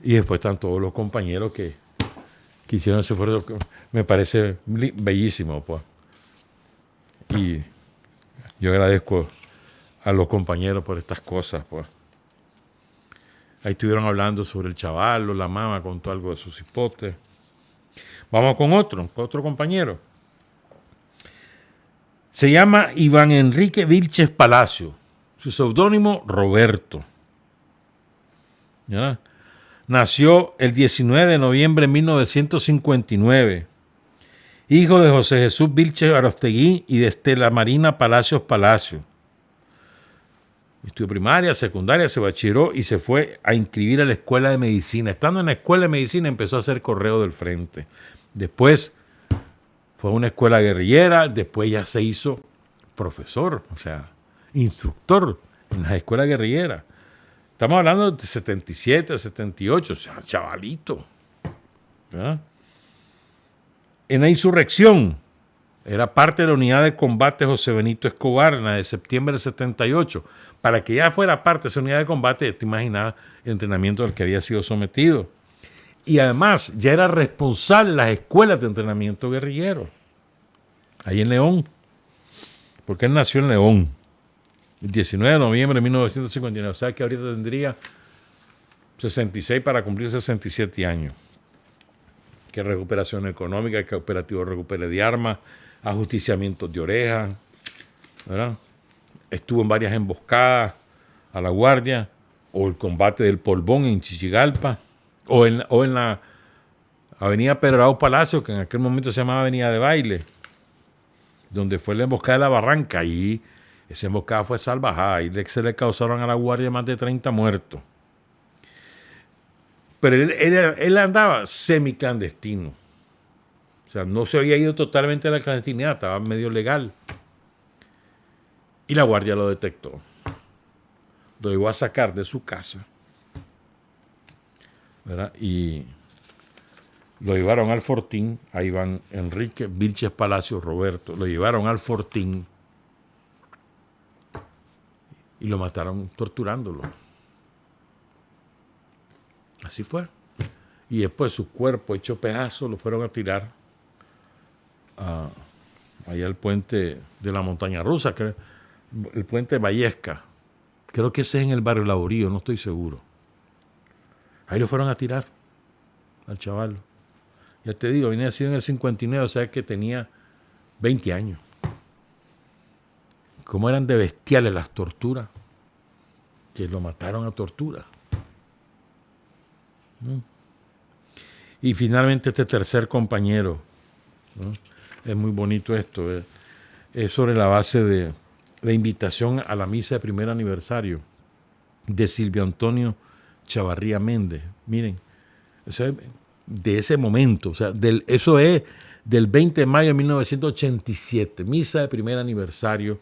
[SPEAKER 1] Y después están todos los compañeros que hicieron ese esfuerzo. Me parece bellísimo, pues. Y yo agradezco a los compañeros por estas cosas, pues. Ahí estuvieron hablando sobre el chavalo, la mamá contó algo de sus hipotes. Vamos con otro compañero. Se llama Iván Enrique Vilches Palacio. Su seudónimo, Roberto. ¿Ya? Nació el 19 de noviembre de 1959. Hijo de José Jesús Vilches Arostegui y de Estela Marina Palacios Palacio. Estudió primaria, secundaria, se bachilleró y se fue a inscribir a la escuela de medicina. Estando en la escuela de medicina empezó a hacer correo del frente. Después fue a una escuela guerrillera, después ya se hizo profesor, o sea, instructor en las escuelas guerrilleras. Estamos hablando de 77, 78, o sea, chavalito. ¿Verdad? En la insurrección, era parte de la unidad de combate José Benito Escobar, en la de septiembre del 78. Para que ya fuera parte de esa unidad de combate, te imaginas el entrenamiento al que había sido sometido. Y además, ya era responsable de las escuelas de entrenamiento guerrillero, ahí en León, porque él nació en León, el 19 de noviembre de 1959, o sea que ahorita tendría 66 para cumplir 67 años. Que recuperación económica, que operativo recupere de armas, ajusticiamientos de orejas, ¿verdad? Estuvo en varias emboscadas a la Guardia, o el combate del Polvón en Chichigalpa, o en la avenida Pedro Palacio, que en aquel momento se llamaba Avenida de Baile, donde fue la emboscada de la Barranca, y esa emboscada fue salvajada, y se le causaron a la Guardia más de 30 muertos. Pero él andaba semiclandestino. O sea, no se había ido totalmente a la clandestinidad, estaba medio legal. Y la Guardia lo detectó. Lo iba a sacar de su casa, ¿verdad? Y lo llevaron al Fortín, a Iván Enrique Vilches Palacio Roberto. Lo llevaron al Fortín y lo mataron torturándolo. Así fue. Y después su cuerpo hecho pedazos lo fueron a tirar allá al puente de la Montaña Rusa, que el puente Vallesca. Creo que ese es en el barrio Laborío, no estoy seguro. Ahí lo fueron a tirar al chaval. Ya te digo, venía nacido en el 59, o sea que tenía 20 años. cómo eran de bestiales las torturas, que lo mataron a tortura. Y finalmente este tercer compañero, ¿no? Es muy bonito esto, es sobre la base de la invitación a la misa de primer aniversario de Silvio Antonio Chavarría Méndez. Miren, eso es de ese momento, o sea, eso es del 20 de mayo de 1987, misa de primer aniversario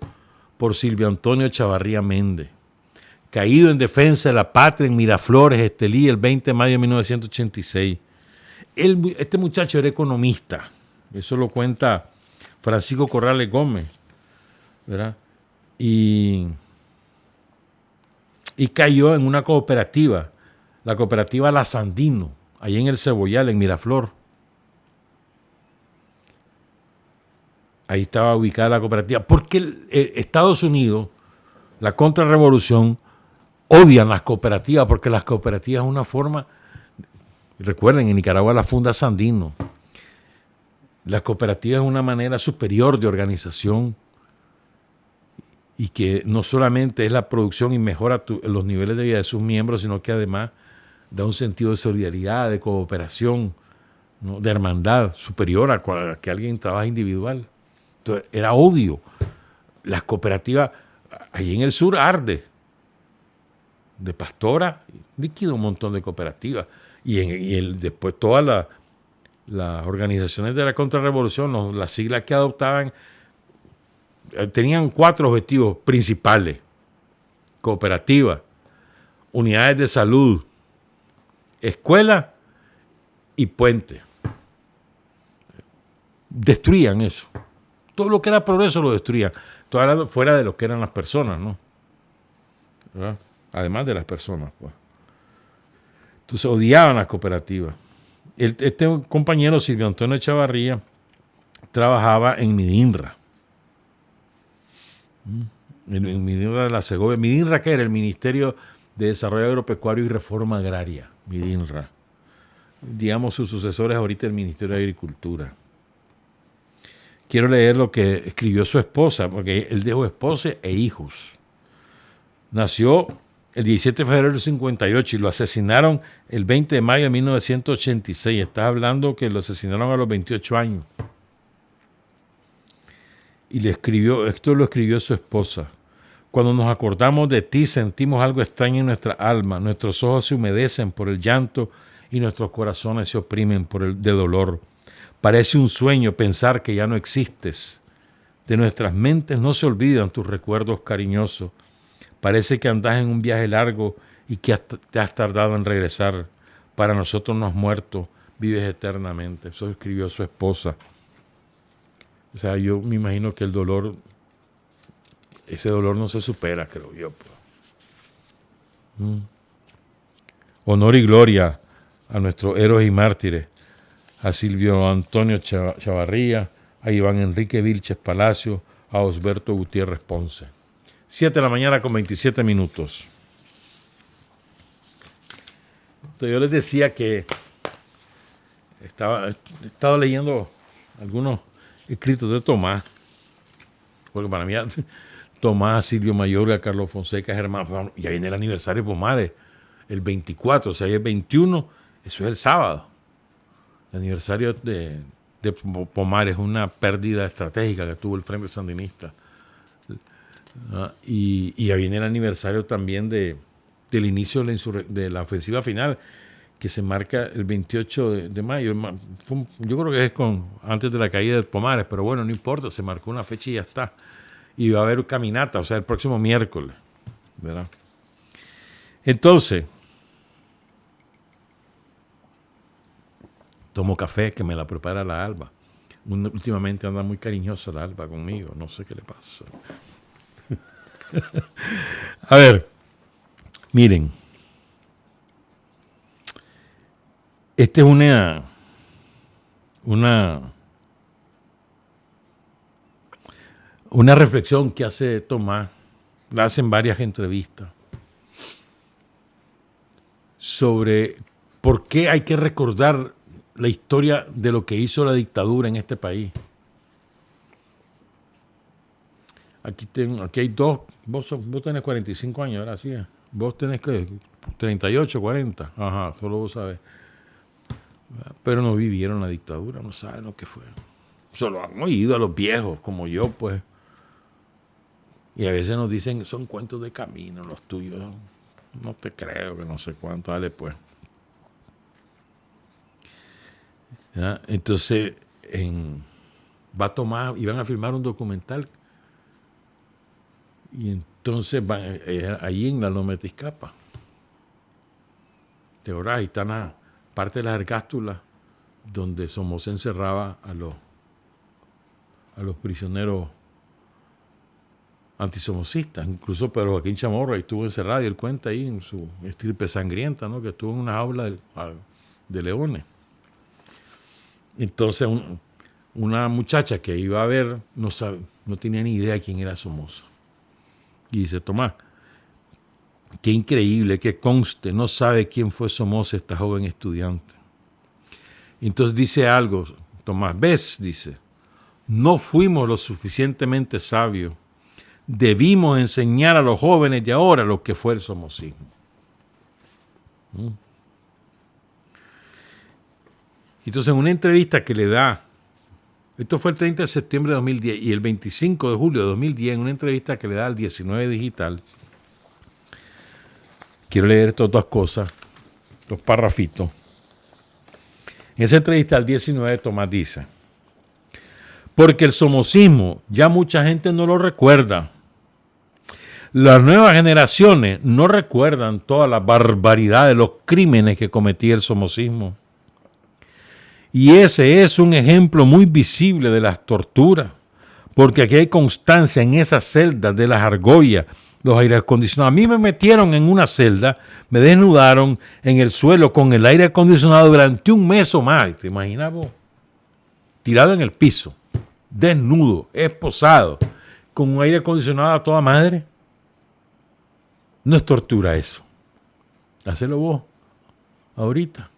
[SPEAKER 1] por Silvio Antonio Chavarría Méndez, caído en defensa de la patria en Miraflores, Estelí, el 20 de mayo de 1986. Este muchacho era economista, eso lo cuenta Francisco Corrales Gómez, ¿verdad? Y cayó en una cooperativa, la cooperativa La Sandino, allí en el Cebollal, en Miraflor. Ahí estaba ubicada la cooperativa. Porque Estados Unidos, la contrarrevolución, odian las cooperativas, porque las cooperativas es una forma, recuerden, en Nicaragua la funda Sandino. Las cooperativas es una manera superior de organización y que no solamente es la producción y mejora los niveles de vida de sus miembros, sino que además da un sentido de solidaridad, de cooperación, ¿no? De hermandad superior a que alguien trabaja individual. Entonces, era odio. Las cooperativas, ahí en el sur arde. De Pastora, líquido un montón de cooperativas. Y después todas las organizaciones de la contrarrevolución, las siglas que adoptaban, tenían 4 objetivos principales: cooperativas, unidades de salud, escuela y puente. Destruían eso. Todo lo que era progreso lo destruían. Todo hablando fuera de lo que eran las personas, ¿no? ¿Verdad? Además de las personas, pues. Entonces odiaban las cooperativas. Este compañero, Silvio Antonio Chavarría, trabajaba en Midinra. En Midinra de la Segovia. Midinra, que era el Ministerio de Desarrollo Agropecuario y Reforma Agraria. Midinra. Digamos, sus sucesores ahorita el Ministerio de Agricultura. Quiero leer lo que escribió su esposa, porque él dejó esposa e hijos. Nació el 17 de febrero del 58 y lo asesinaron el 20 de mayo de 1986. Estás hablando que lo asesinaron a los 28 años. Y esto lo escribió su esposa. Cuando nos acordamos de ti, sentimos algo extraño en nuestra alma. Nuestros ojos se humedecen por el llanto y nuestros corazones se oprimen de dolor. Parece un sueño pensar que ya no existes. De nuestras mentes no se olvidan tus recuerdos cariñosos. Parece que andas en un viaje largo y que te has tardado en regresar. Para nosotros no has muerto, vives eternamente. Eso escribió su esposa. O sea, yo me imagino que ese dolor no se supera, creo yo. Honor y gloria a nuestros héroes y mártires, a Silvio Antonio Chavarría, a Iván Enrique Vilches Palacio, a Osberto Gutiérrez Ponce. 7 de la mañana con 27 minutos. Entonces yo les decía que he estado leyendo algunos escritos de Tomás, porque para mí Tomás, Silvio Mayorga, Carlos Fonseca, Germán, ya viene el aniversario de Pomares, el 24, o sea, el 21, eso es el sábado. El aniversario de Pomares es una pérdida estratégica que tuvo el Frente Sandinista. Y ya viene el aniversario también del inicio de la ofensiva final, que se marca el 28 de mayo. Yo creo que es antes de la caída de Pomares, pero bueno, no importa, se marcó una fecha y ya está. Y va a haber caminata, o sea, el próximo miércoles, ¿verdad? Entonces, tomo café, que me la prepara la Alba. Últimamente anda muy cariñosa la Alba conmigo, no sé qué le pasa. A ver, miren. Esta es una reflexión que hace Tomás, la hace en varias entrevistas, sobre por qué hay que recordar la historia de lo que hizo la dictadura en este país. Aquí hay dos. Vos tenés 45 años, ahora sí. Vos tenés que 38, 40. Ajá, solo vos sabés. Pero no vivieron la dictadura, no saben lo que fue. Solo han oído a los viejos, como yo, pues. Y a veces nos dicen, son cuentos de camino los tuyos. No te creo, que no sé cuánto. Dale, pues. ¿Ya? Entonces, iban a filmar un documental. Y entonces ahí en la Loma de Tizcapa. ¿Te acordás? Ahí están parte de las ergástulas donde Somoza encerraba a los prisioneros antisomocistas. Incluso Pedro Joaquín Chamorro ahí estuvo encerrado y él cuenta ahí en su estirpe sangrienta, ¿no? Que estuvo en una jaula de leones. Entonces una muchacha que iba a ver no tenía ni idea quién era Somoza. Y dice, Tomás, qué increíble, que conste, no sabe quién fue Somoza, esta joven estudiante. Entonces dice algo, Tomás, ¿ves? Dice, no fuimos lo suficientemente sabios. Debimos enseñar a los jóvenes de ahora lo que fue el somocismo. Entonces, en una entrevista que le da, esto fue el 30 de septiembre de 2010, y el 25 de julio de 2010, en una entrevista que le da al 19 Digital, quiero leer estas dos cosas, dos parrafitos. En esa entrevista al 19, Tomás dice, porque el somocismo ya mucha gente no lo recuerda. Las nuevas generaciones no recuerdan toda la barbaridad de los crímenes que cometía el somocismo. Y ese es un ejemplo muy visible de las torturas, porque aquí hay constancia en esas celdas de las argollas, los aire acondicionados. A mí me metieron en una celda, me desnudaron en el suelo con el aire acondicionado durante un mes o más. ¿Te imaginas vos? Tirado en el piso, desnudo, esposado, con un aire acondicionado a toda madre. No es tortura eso. Hacelo vos, ahorita.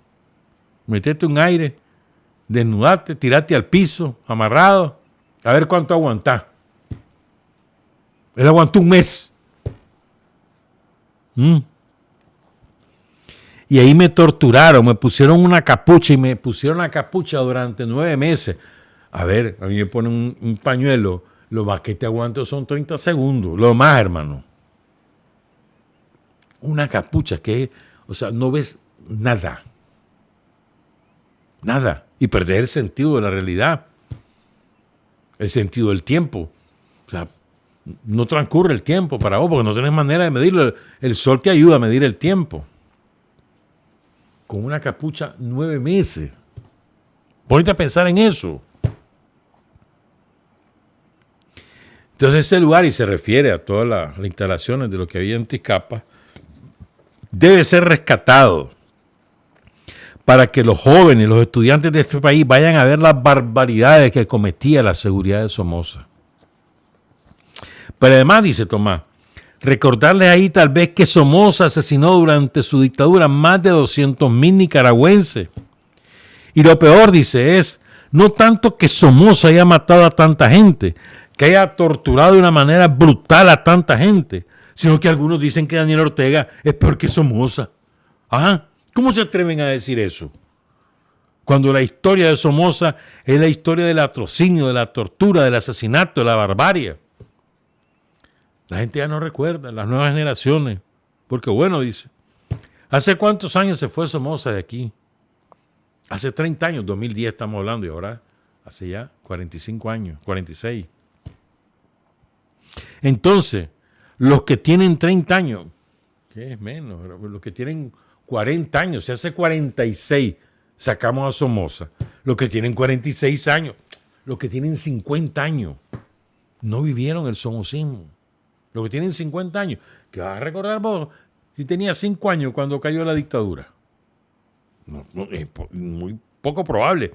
[SPEAKER 1] Metete un aire, desnudate, tirate al piso, amarrado, a ver cuánto aguantás. Él aguantó un mes. Y ahí me torturaron, me pusieron una capucha y me pusieron la capucha durante 9 meses. A ver, a mí me ponen un pañuelo, lo más que te aguanto son 30 segundos, lo más, hermano. Una capucha que, o sea, no ves nada. Nada. Y perder el sentido de la realidad. El sentido del tiempo. O sea, no transcurre el tiempo para vos porque no tenés manera de medirlo. El sol te ayuda a medir el tiempo. Con una capucha 9 meses. Ponete a pensar en eso. Entonces ese lugar, y se refiere a todas las instalaciones de lo que había en Tizcapa, debe ser rescatado para que los jóvenes, los estudiantes de este país vayan a ver las barbaridades que cometía la seguridad de Somoza. Pero además, dice Tomás, recordarles ahí tal vez que Somoza asesinó durante su dictadura más de 200.000 nicaragüenses. Y lo peor, dice, es no tanto que Somoza haya matado a tanta gente, que haya torturado de una manera brutal a tanta gente, sino que algunos dicen que Daniel Ortega es peor que Somoza. Ajá, ¿cómo se atreven a decir eso? Cuando la historia de Somoza es la historia del atrocinio, de la tortura, del asesinato, de la barbarie. La gente ya no recuerda, las nuevas generaciones. Porque bueno, dice, ¿hace cuántos años se fue Somoza de aquí? Hace 30 años, 2010 estamos hablando, y ahora hace ya 45 años, 46. Entonces, los que tienen 30 años, ¿qué es menos? Los que tienen 40 años, si hace 46 sacamos a Somoza, los que tienen 46 años, los que tienen 50 años, no vivieron el somocismo. Los que tienen 50 años, ¿qué vas a recordar vos si tenías 5 años cuando cayó la dictadura? No, es muy poco probable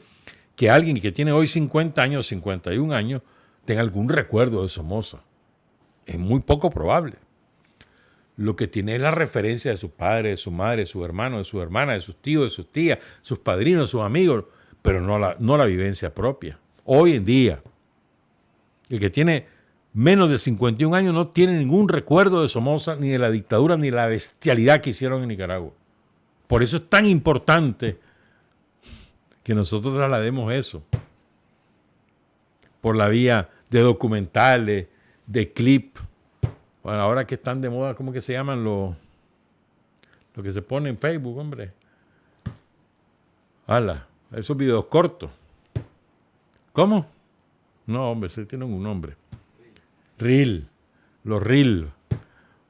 [SPEAKER 1] que alguien que tiene hoy 50 años, 51 años, tenga algún recuerdo de Somoza. Es muy poco probable. Lo que tiene es la referencia de su padre, de su madre, de su hermano, de su hermana, de sus tíos, de sus tías, sus padrinos, sus amigos, pero no la vivencia propia. Hoy en día, el que tiene menos de 51 años no tienen ningún recuerdo de Somoza, ni de la dictadura, ni de la bestialidad que hicieron en Nicaragua. Por eso es tan importante que nosotros traslademos eso por la vía de documentales, de clip. Bueno, ahora que están de moda, ¿cómo que se llaman lo que se pone en Facebook, hombre? ¡Hala! Esos videos cortos. ¿Cómo? No, hombre, se tienen un nombre. Reel. Los reel.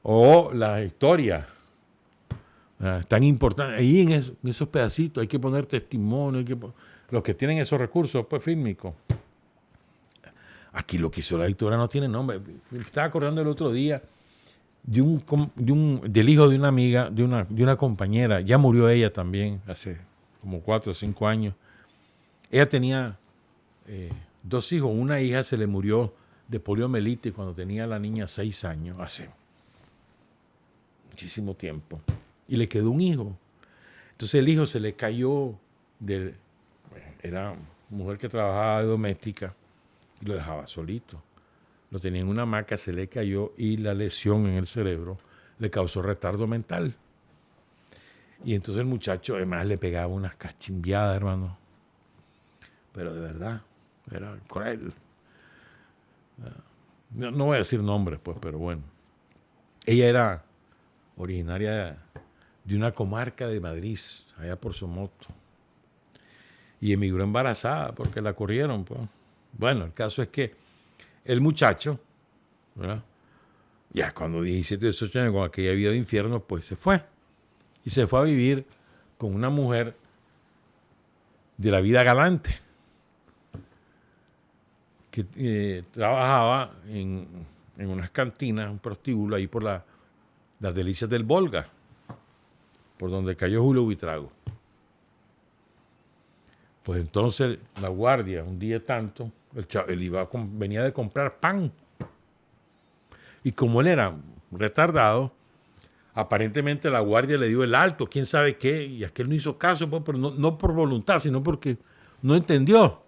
[SPEAKER 1] O la historia. Tan importante. Ahí en esos pedacitos hay que poner testimonio. Los que tienen esos recursos, pues, fílmicos. Aquí lo que hizo la dictadura no tiene nombre. Me estaba acordando el otro día del hijo de una amiga, de una compañera. Ya murió ella también, hace como 4 o 5 años. Ella tenía 2 hijos. Una hija se le murió de poliomielitis cuando tenía la niña 6 años, hace muchísimo tiempo. Y le quedó un hijo. Entonces el hijo se le cayó, era mujer que trabajaba de doméstica, y lo dejaba solito. Lo tenía en una hamaca, se le cayó y la lesión en el cerebro le causó retardo mental. Y entonces el muchacho además le pegaba unas cachimbiadas, hermano. Pero de verdad, era cruel. No voy a decir nombres, pues, pero bueno. Ella era originaria de una comarca de Madrid, allá por Somoto. Y emigró embarazada porque la corrieron, pues. Bueno, el caso es que el muchacho, ¿verdad? Ya cuando 17, 18 años, con aquella vida de infierno, pues se fue. Y se fue a vivir con una mujer de la vida galante, que trabajaba en unas cantinas, un prostíbulo, ahí por las delicias del Volga, por donde cayó Julio Buitrago. Pues entonces la guardia, un día tanto, él venía de comprar pan. Y como él era retardado, aparentemente la guardia le dio el alto, quién sabe qué, y aquel no hizo caso, pues, pero no por voluntad, sino porque no entendió.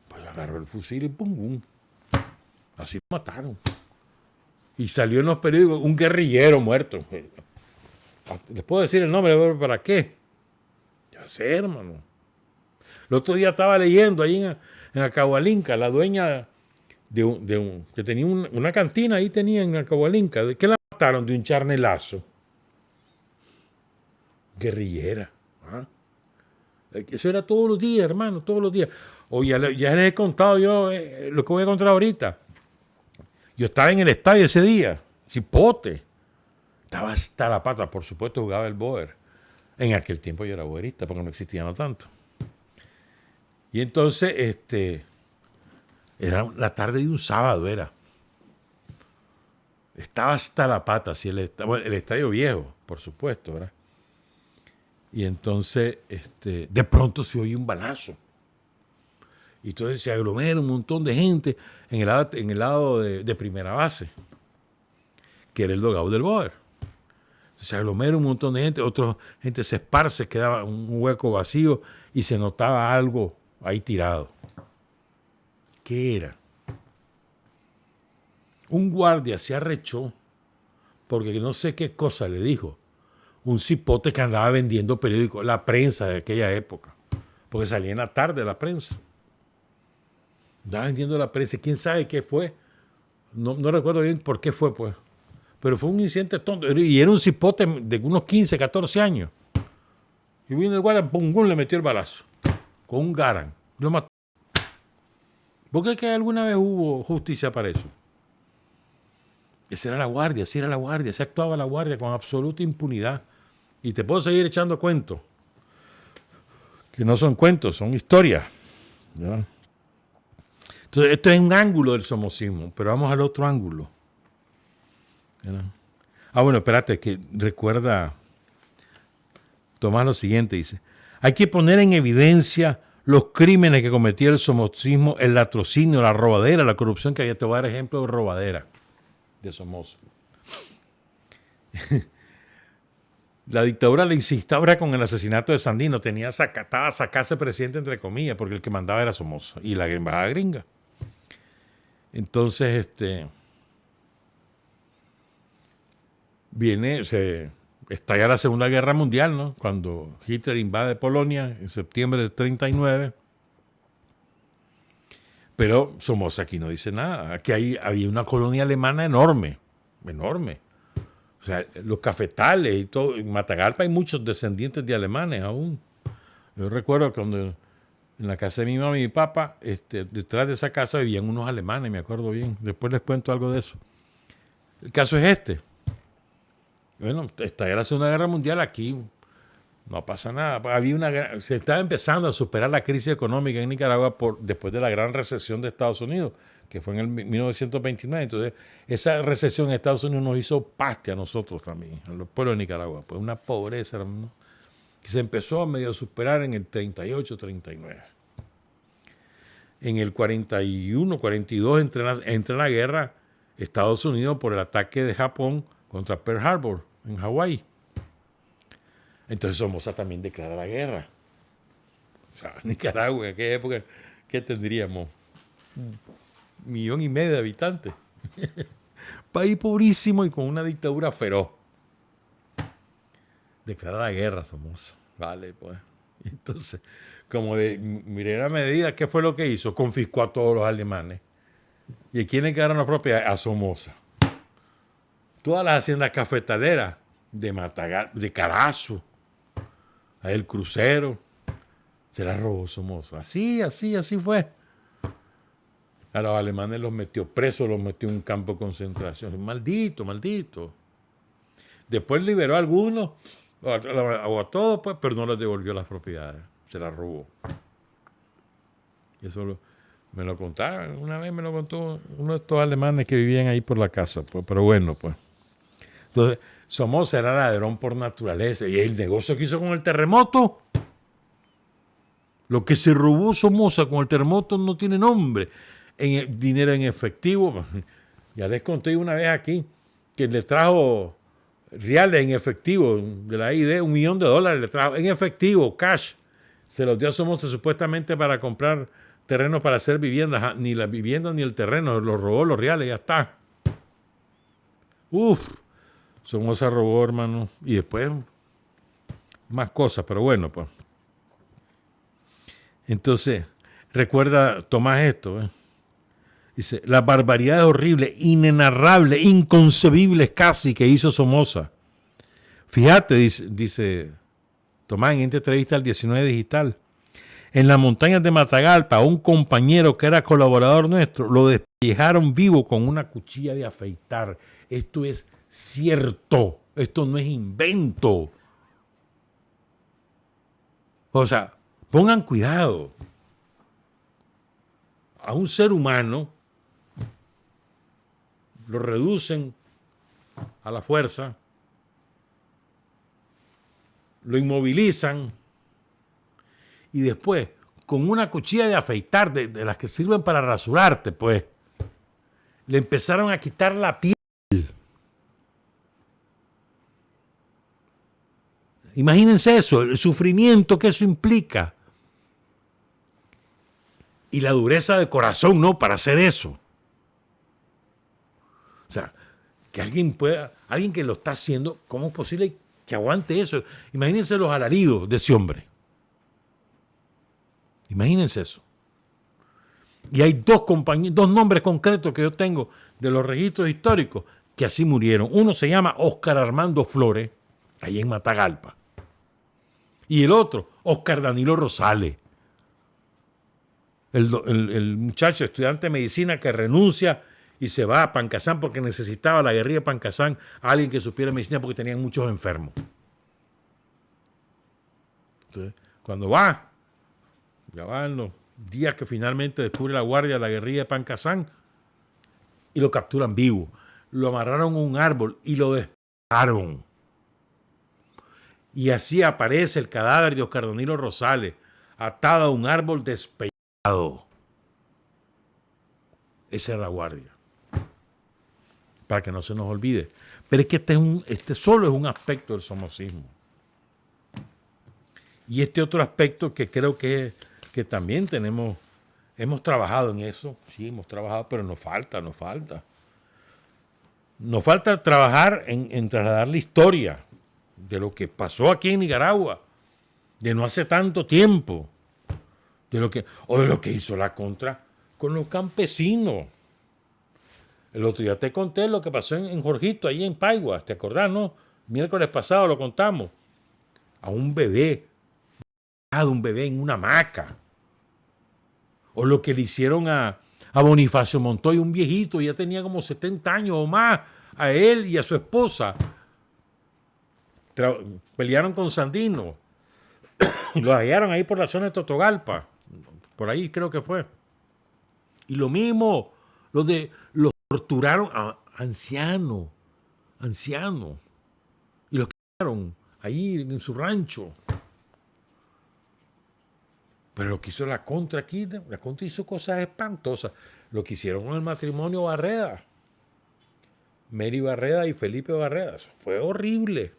[SPEAKER 1] Pues agarró el fusil y pum, pum. Así lo mataron. Y salió en los periódicos un guerrillero muerto. ¿Les puedo decir el nombre? ¿Para qué? Ya sé, hermano. El otro día estaba leyendo ahí en Acahualinca, la dueña que tenía una cantina, ahí tenía en Acahualinca. ¿De qué la mataron? De un charnelazo. Guerrillera. ¿Ah? Eso era todos los días, hermano, todos los días. Oye, ya les he contado yo lo que voy a contar ahorita. Yo estaba en el estadio ese día, cipote. Estaba hasta la pata, por supuesto jugaba el Boer. En aquel tiempo yo era boerista, porque no existía no tanto. Y entonces, era la tarde de un sábado, era. Estaba hasta la pata, así el estadio viejo, por supuesto, ¿verdad? Y entonces, de pronto se oye un balazo. Y entonces se aglomera un montón de gente en el lado de primera base, que era el dugout del Boer. Se aglomera un montón de gente, otra gente se esparce, quedaba un hueco vacío y se notaba algo ahí tirado. ¿Qué era? Un guardia se arrechó porque no sé qué cosa le dijo. Un cipote que andaba vendiendo periódicos, la prensa de aquella época, porque salía en la tarde la prensa. Andaba vendiendo la prensa, quién sabe qué fue. No recuerdo bien por qué fue, pues. Pero fue un incidente tonto. Y era un cipote de unos 15, 14 años. Y vino el guardia, pum, le metió el balazo. Con un Garand. Lo mató. ¿Por qué que alguna vez hubo justicia para eso? Esa era la guardia, así era la guardia. Se actuaba la guardia con absoluta impunidad. Y te puedo seguir echando cuentos. Que no son cuentos, son historias. ¿Ya? Entonces, esto es un ángulo del somocismo, pero vamos al otro ángulo. ¿Ya? Bueno, espérate, que recuerda Tomás lo siguiente, dice. Hay que poner en evidencia los crímenes que cometía el somocismo, el latrocinio, la robadera, la corrupción, que había. Te voy a dar ejemplo de robadera de Somoza. La dictadura le insistaba con el asesinato de Sandino. Estaba a sacarse presidente, entre comillas, porque el que mandaba era Somoza y la embajada gringa. Entonces, estalla la Segunda Guerra Mundial, ¿no? Cuando Hitler invade Polonia en septiembre del 39. Pero Somoza aquí no dice nada. Aquí había una colonia alemana enorme, enorme. O sea, los cafetales y todo. En Matagalpa hay muchos descendientes de alemanes aún. Yo recuerdo cuando en la casa de mi mamá y mi papá, detrás de esa casa vivían unos alemanes, me acuerdo bien. Después les cuento algo de eso. El caso es este. Bueno, estalla la Segunda Guerra Mundial, aquí no pasa nada. Se estaba empezando a superar la crisis económica en Nicaragua después de la gran recesión de Estados Unidos, que fue en el 1929. Entonces, esa recesión en Estados Unidos nos hizo paste a nosotros también, a los pueblos de Nicaragua. Pues una pobreza, hermano, que se empezó a medio superar en el 38, 39. En el 41, 42 entra en la guerra Estados Unidos por el ataque de Japón contra Pearl Harbor en Hawái. Entonces Somoza también declara la guerra. O sea, Nicaragua, en aquella época, ¿qué tendríamos? 1,5 millones de habitantes. País pobrísimo y con una dictadura feroz. Declara la guerra Somoza. Vale, pues. Entonces, como de mirera medida, ¿qué fue lo que hizo? Confiscó a todos los alemanes. ¿Y a quiénes quedaron las propiedades? A Somoza. Todas las haciendas cafetaleras de Carazo, a El Crucero, se las robó Somoza. Así fue. A los alemanes los metió presos, los metió en un campo de concentración. Maldito. Después liberó a algunos, o a todos, pues, pero no les devolvió las propiedades. Se las robó. Y eso me lo contaron. Una vez me lo contó uno de estos alemanes que vivían ahí por la casa. Pues, pero bueno, pues. Entonces, Somoza era ladrón por naturaleza. Y el negocio que hizo con el terremoto, lo que se robó Somoza con el terremoto no tiene nombre. Dinero en efectivo. Ya les conté una vez aquí que le trajo reales en efectivo de la ID, $1 millón le trajo en efectivo, cash. Se los dio a Somoza supuestamente para comprar terrenos para hacer viviendas. Ni las viviendas ni el terreno, los robó los reales, ya está. Somoza robó, hermano. Y después más cosas, pero bueno, pues. Entonces, recuerda, Tomás, esto, ¿eh? Dice, las barbaridades horribles, inenarrables, inconcebibles casi que hizo Somoza. Fíjate, dice Tomás en esta entrevista al 19 Digital. En las montañas de Matagalpa, un compañero que era colaborador nuestro, lo despellejaron vivo con una cuchilla de afeitar. Esto es cierto. Esto no es invento. O sea, pongan cuidado. A un ser humano lo reducen a la fuerza, lo inmovilizan y después con una cuchilla de afeitar, de las que sirven para rasurarte, pues, le empezaron a quitar la piel. Imagínense eso, el sufrimiento que eso implica. Y la dureza de corazón, ¿no? Para hacer eso. O sea, que alguien que lo está haciendo, ¿cómo es posible que aguante eso? Imagínense los alaridos de ese hombre. Imagínense eso. Y hay dos nombres concretos que yo tengo de los registros históricos que así murieron. Uno se llama Óscar Armando Flores, ahí en Matagalpa. Y el otro, Óscar Danilo Rosales. El muchacho estudiante de medicina que renuncia y se va a Pancasán porque necesitaba la guerrilla de Pancasán a alguien que supiera medicina porque tenían muchos enfermos. Entonces, cuando ya van los días que finalmente descubre la guardia de la guerrilla de Pancasán y lo capturan vivo. Lo amarraron a un árbol y lo dispararon. Y así aparece el cadáver de Óscar Danilo Rosales, atado a un árbol despellado. Esa es la guardia. Para que no se nos olvide. Pero es que este solo es un aspecto del somocismo. Y este otro aspecto que creo que también tenemos Hemos trabajado en eso, sí, hemos trabajado, pero nos falta. Nos falta trabajar en trasladar la historia de lo que pasó aquí en Nicaragua, de no hace tanto tiempo, de lo que hizo la Contra con los campesinos. El otro día te conté lo que pasó en Jorgito, ahí en Paiguas, ¿te acordás, no? Miércoles pasado lo contamos. A un bebé en una hamaca. O lo que le hicieron a Bonifacio Montoya, un viejito, ya tenía como 70 años o más, a él y a su esposa. Pelearon con Sandino. Lo hallaron ahí por la zona de Totogalpa. Por ahí creo que fue. Y lo mismo, los torturaron a ancianos. Y los quedaron ahí en su rancho. Pero lo que hizo la Contra aquí, la Contra hizo cosas espantosas. Lo que hicieron con el matrimonio Barreda. Mary Barreda y Felipe Barreda. Eso fue horrible.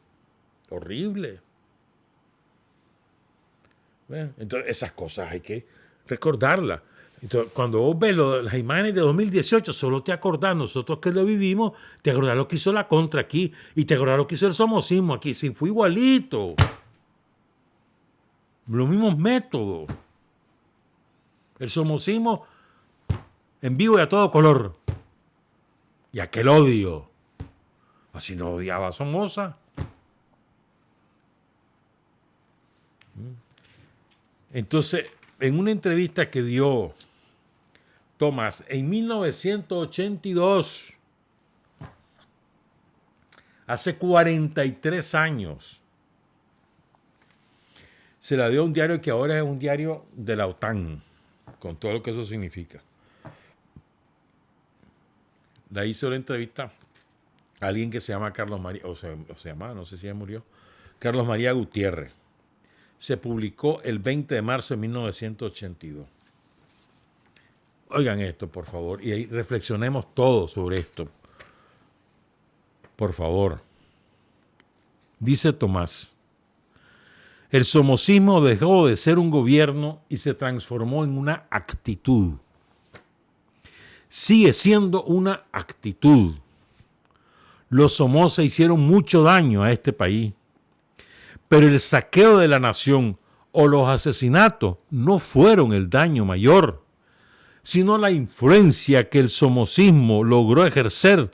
[SPEAKER 1] Horrible. Entonces, esas cosas hay que recordarlas. Entonces, cuando vos ves las imágenes de 2018, solo te acordás, nosotros que lo vivimos, te acordás lo que hizo la Contra aquí y te acordás lo que hizo el somocismo aquí. Sí, fue igualito. Los mismos métodos. El somocismo en vivo y a todo color. Y aquel odio. Así no odiaba a Somoza. Entonces, en una entrevista que dio Tomás en 1982, hace 43 años, se la dio a un diario que ahora es un diario de la OTAN, con todo lo que eso significa. De ahí hizo la entrevista a alguien que se llama Carlos María, o se llama, no sé si ya murió, Carlos María Gutiérrez. Se publicó el 20 de marzo de 1982. Oigan esto, por favor, y ahí reflexionemos todos sobre esto. Por favor. Dice Tomás, el somocismo dejó de ser un gobierno y se transformó en una actitud. Sigue siendo una actitud. Los Somoza hicieron mucho daño a este país. Pero el saqueo de la nación o los asesinatos no fueron el daño mayor, sino la influencia que el somocismo logró ejercer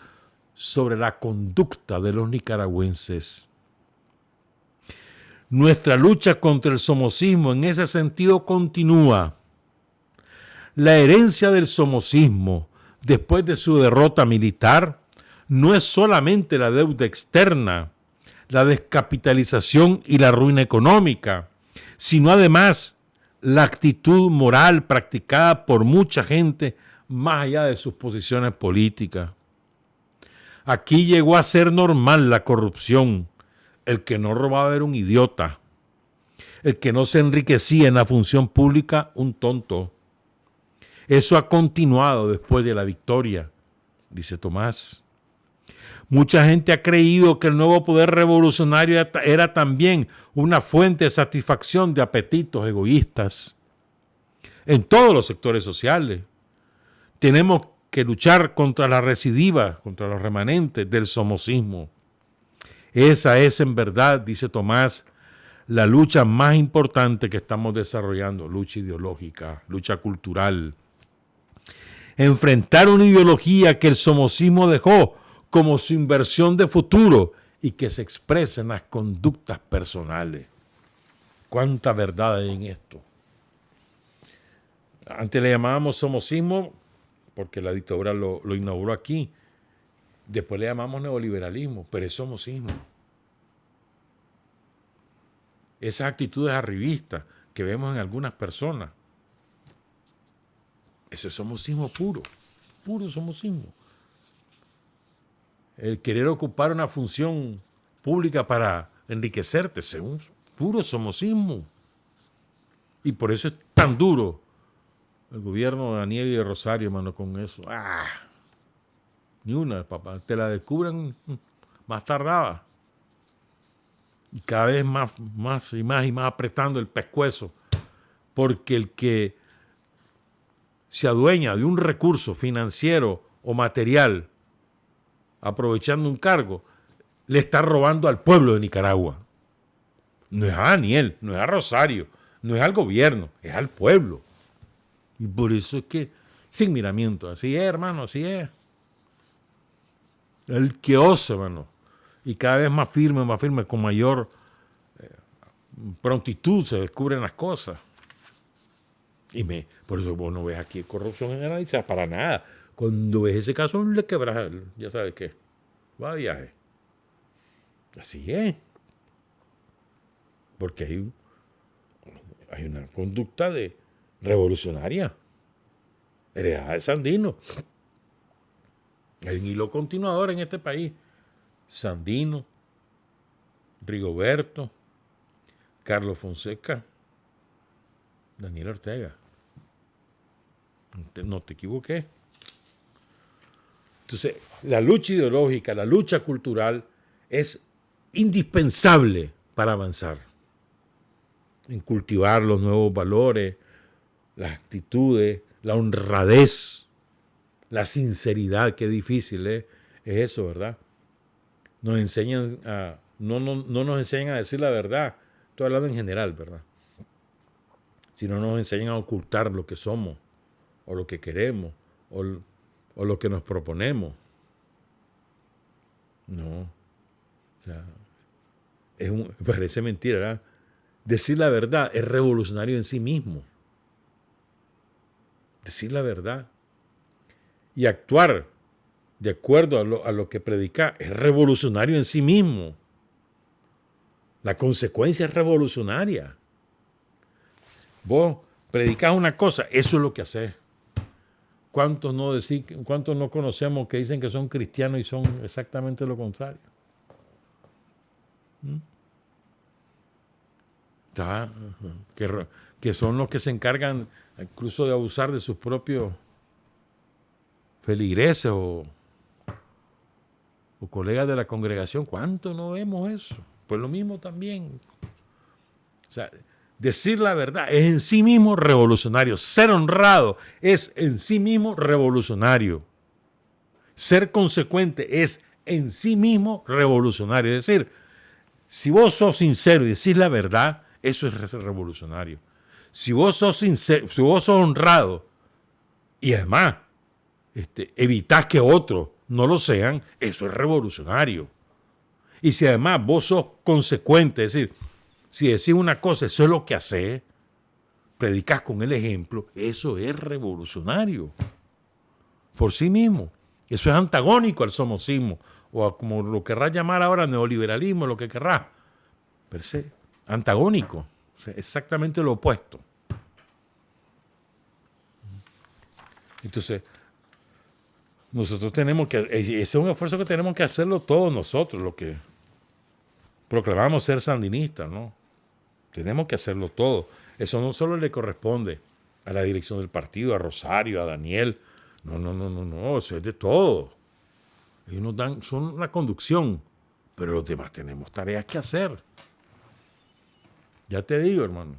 [SPEAKER 1] sobre la conducta de los nicaragüenses. Nuestra lucha contra el somocismo en ese sentido continúa. La herencia del somocismo después de su derrota militar no es solamente la deuda externa, la descapitalización y la ruina económica, sino además la actitud moral practicada por mucha gente más allá de sus posiciones políticas. Aquí llegó a ser normal la corrupción. El que no robaba era un idiota. El que no se enriquecía en la función pública, un tonto. Eso ha continuado después de la victoria, dice Tomás. Mucha gente ha creído que el nuevo poder revolucionario era también una fuente de satisfacción de apetitos egoístas. En todos los sectores sociales tenemos que luchar contra la recidiva, contra los remanentes del somocismo. Esa es en verdad, dice Tomás, la lucha más importante que estamos desarrollando, lucha ideológica, lucha cultural. Enfrentar una ideología que el somocismo dejó como su inversión de futuro y que se expresa en las conductas personales. ¿Cuánta verdad hay en esto? Antes le llamábamos somocismo porque la dictadura lo inauguró aquí. Después le llamamos neoliberalismo, pero es somocismo. Esas actitudes arribistas que vemos en algunas personas, eso es somocismo puro, puro somocismo. El querer ocupar una función pública para enriquecerte, es un puro somocismo. Y por eso es tan duro el gobierno de Daniel y de Rosario, hermano, con eso. Ni una, papá. Te la descubren, más tardaba. Y cada vez más apretando el pescuezo. Porque el que se adueña de un recurso financiero o material aprovechando un cargo, le está robando al pueblo de Nicaragua. No es a Daniel, no es a Rosario, no es al gobierno, es al pueblo. Y por eso es que, sin miramiento, así es, hermano, así es. El que osa, hermano, y cada vez más firme, con mayor prontitud se descubren las cosas. Por eso vos no ves aquí corrupción generalizada, para nada. Cuando ves ese caso, le quebras, ya sabes qué, va a viaje. Así es. Porque hay una conducta revolucionaria, heredada de Sandino. Hay un hilo continuador en este país. Sandino, Rigoberto, Carlos Fonseca, Daniel Ortega. No te equivoqué. Entonces, la lucha ideológica, la lucha cultural es indispensable para avanzar en cultivar los nuevos valores, las actitudes, la honradez, la sinceridad. Qué difícil es eso, ¿verdad? Nos enseñan no nos enseñan a decir la verdad. Estoy hablando en general, ¿verdad? Sino nos enseñan a ocultar lo que somos, o lo que queremos, o lo que nos proponemos. No. O sea, parece mentira, ¿verdad? Decir la verdad es revolucionario en sí mismo. Decir la verdad y actuar de acuerdo a lo que predica es revolucionario en sí mismo. La consecuencia es revolucionaria. Vos predicás una cosa, eso es lo que haces. ¿Cuántos no conocemos que dicen que son cristianos y son exactamente lo contrario? Que son los que se encargan incluso de abusar de sus propios feligreses o colegas de la congregación. ¿Cuánto no vemos eso? Pues lo mismo también. O sea, decir la verdad es en sí mismo revolucionario. Ser honrado es en sí mismo revolucionario. Ser consecuente es en sí mismo revolucionario. Es decir, si vos sos sincero y decís la verdad, eso es revolucionario. Si vos sos sincero, si vos sos honrado y además evitás que otros no lo sean, eso es revolucionario. Y si además vos sos consecuente, es decir, si decís una cosa, eso es lo que hacés, predicás con el ejemplo, eso es revolucionario. Por sí mismo. Eso es antagónico al somocismo, o como lo querrás llamar ahora neoliberalismo, lo que querrás. Pero es antagónico, o sea, exactamente lo opuesto. Entonces, nosotros tenemos que, ese es un esfuerzo que tenemos que hacerlo todos nosotros, los que proclamamos ser sandinistas, ¿no? Tenemos que hacerlo todo. Eso no solo le corresponde a la dirección del partido, a Rosario, a Daniel. No, eso es de todo. Ellos son la conducción, pero los demás tenemos tareas que hacer. Ya te digo, hermano,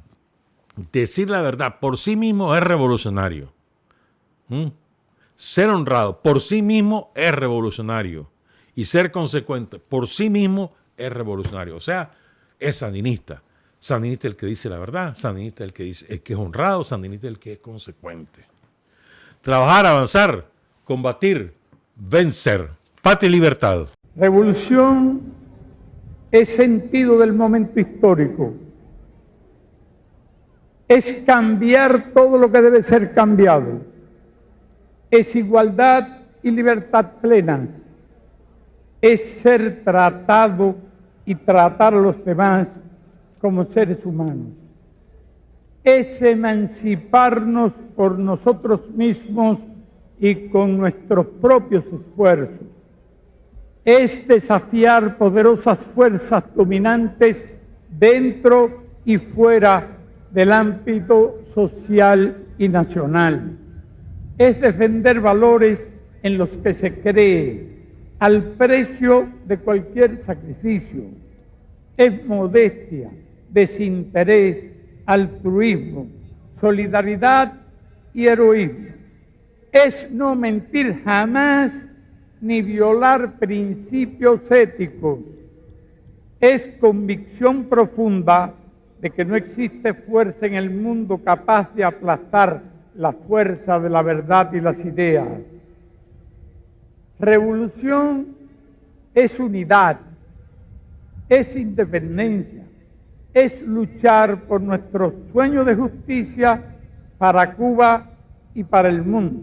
[SPEAKER 1] decir la verdad por sí mismo es revolucionario. Ser honrado por sí mismo es revolucionario. Y ser consecuente por sí mismo es revolucionario. O sea, es sandinista. Sandinista es el que dice la verdad, sandinista es el que es honrado, sandinista es el que es consecuente. Trabajar, avanzar, combatir, vencer. Patria y libertad.
[SPEAKER 5] Revolución es sentido del momento histórico. Es cambiar todo lo que debe ser cambiado. Es igualdad y libertad plenas. Es ser tratado y tratar a los demás como seres humanos. Es emanciparnos por nosotros mismos y con nuestros propios esfuerzos. Es desafiar poderosas fuerzas dominantes dentro y fuera del ámbito social y nacional. Es defender valores en los que se cree al precio de cualquier sacrificio. Es modestia, desinterés, altruismo, solidaridad y heroísmo. es no mentir jamás ni violar principios éticos. Es convicción profunda de que no existe fuerza en el mundo capaz de aplastar la fuerza de la verdad y las ideas. Revolución es unidad, es independencia, es luchar por nuestro sueño de justicia para Cuba y para el mundo,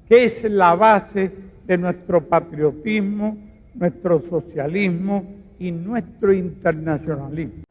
[SPEAKER 5] que es la base de nuestro patriotismo, nuestro socialismo y nuestro internacionalismo.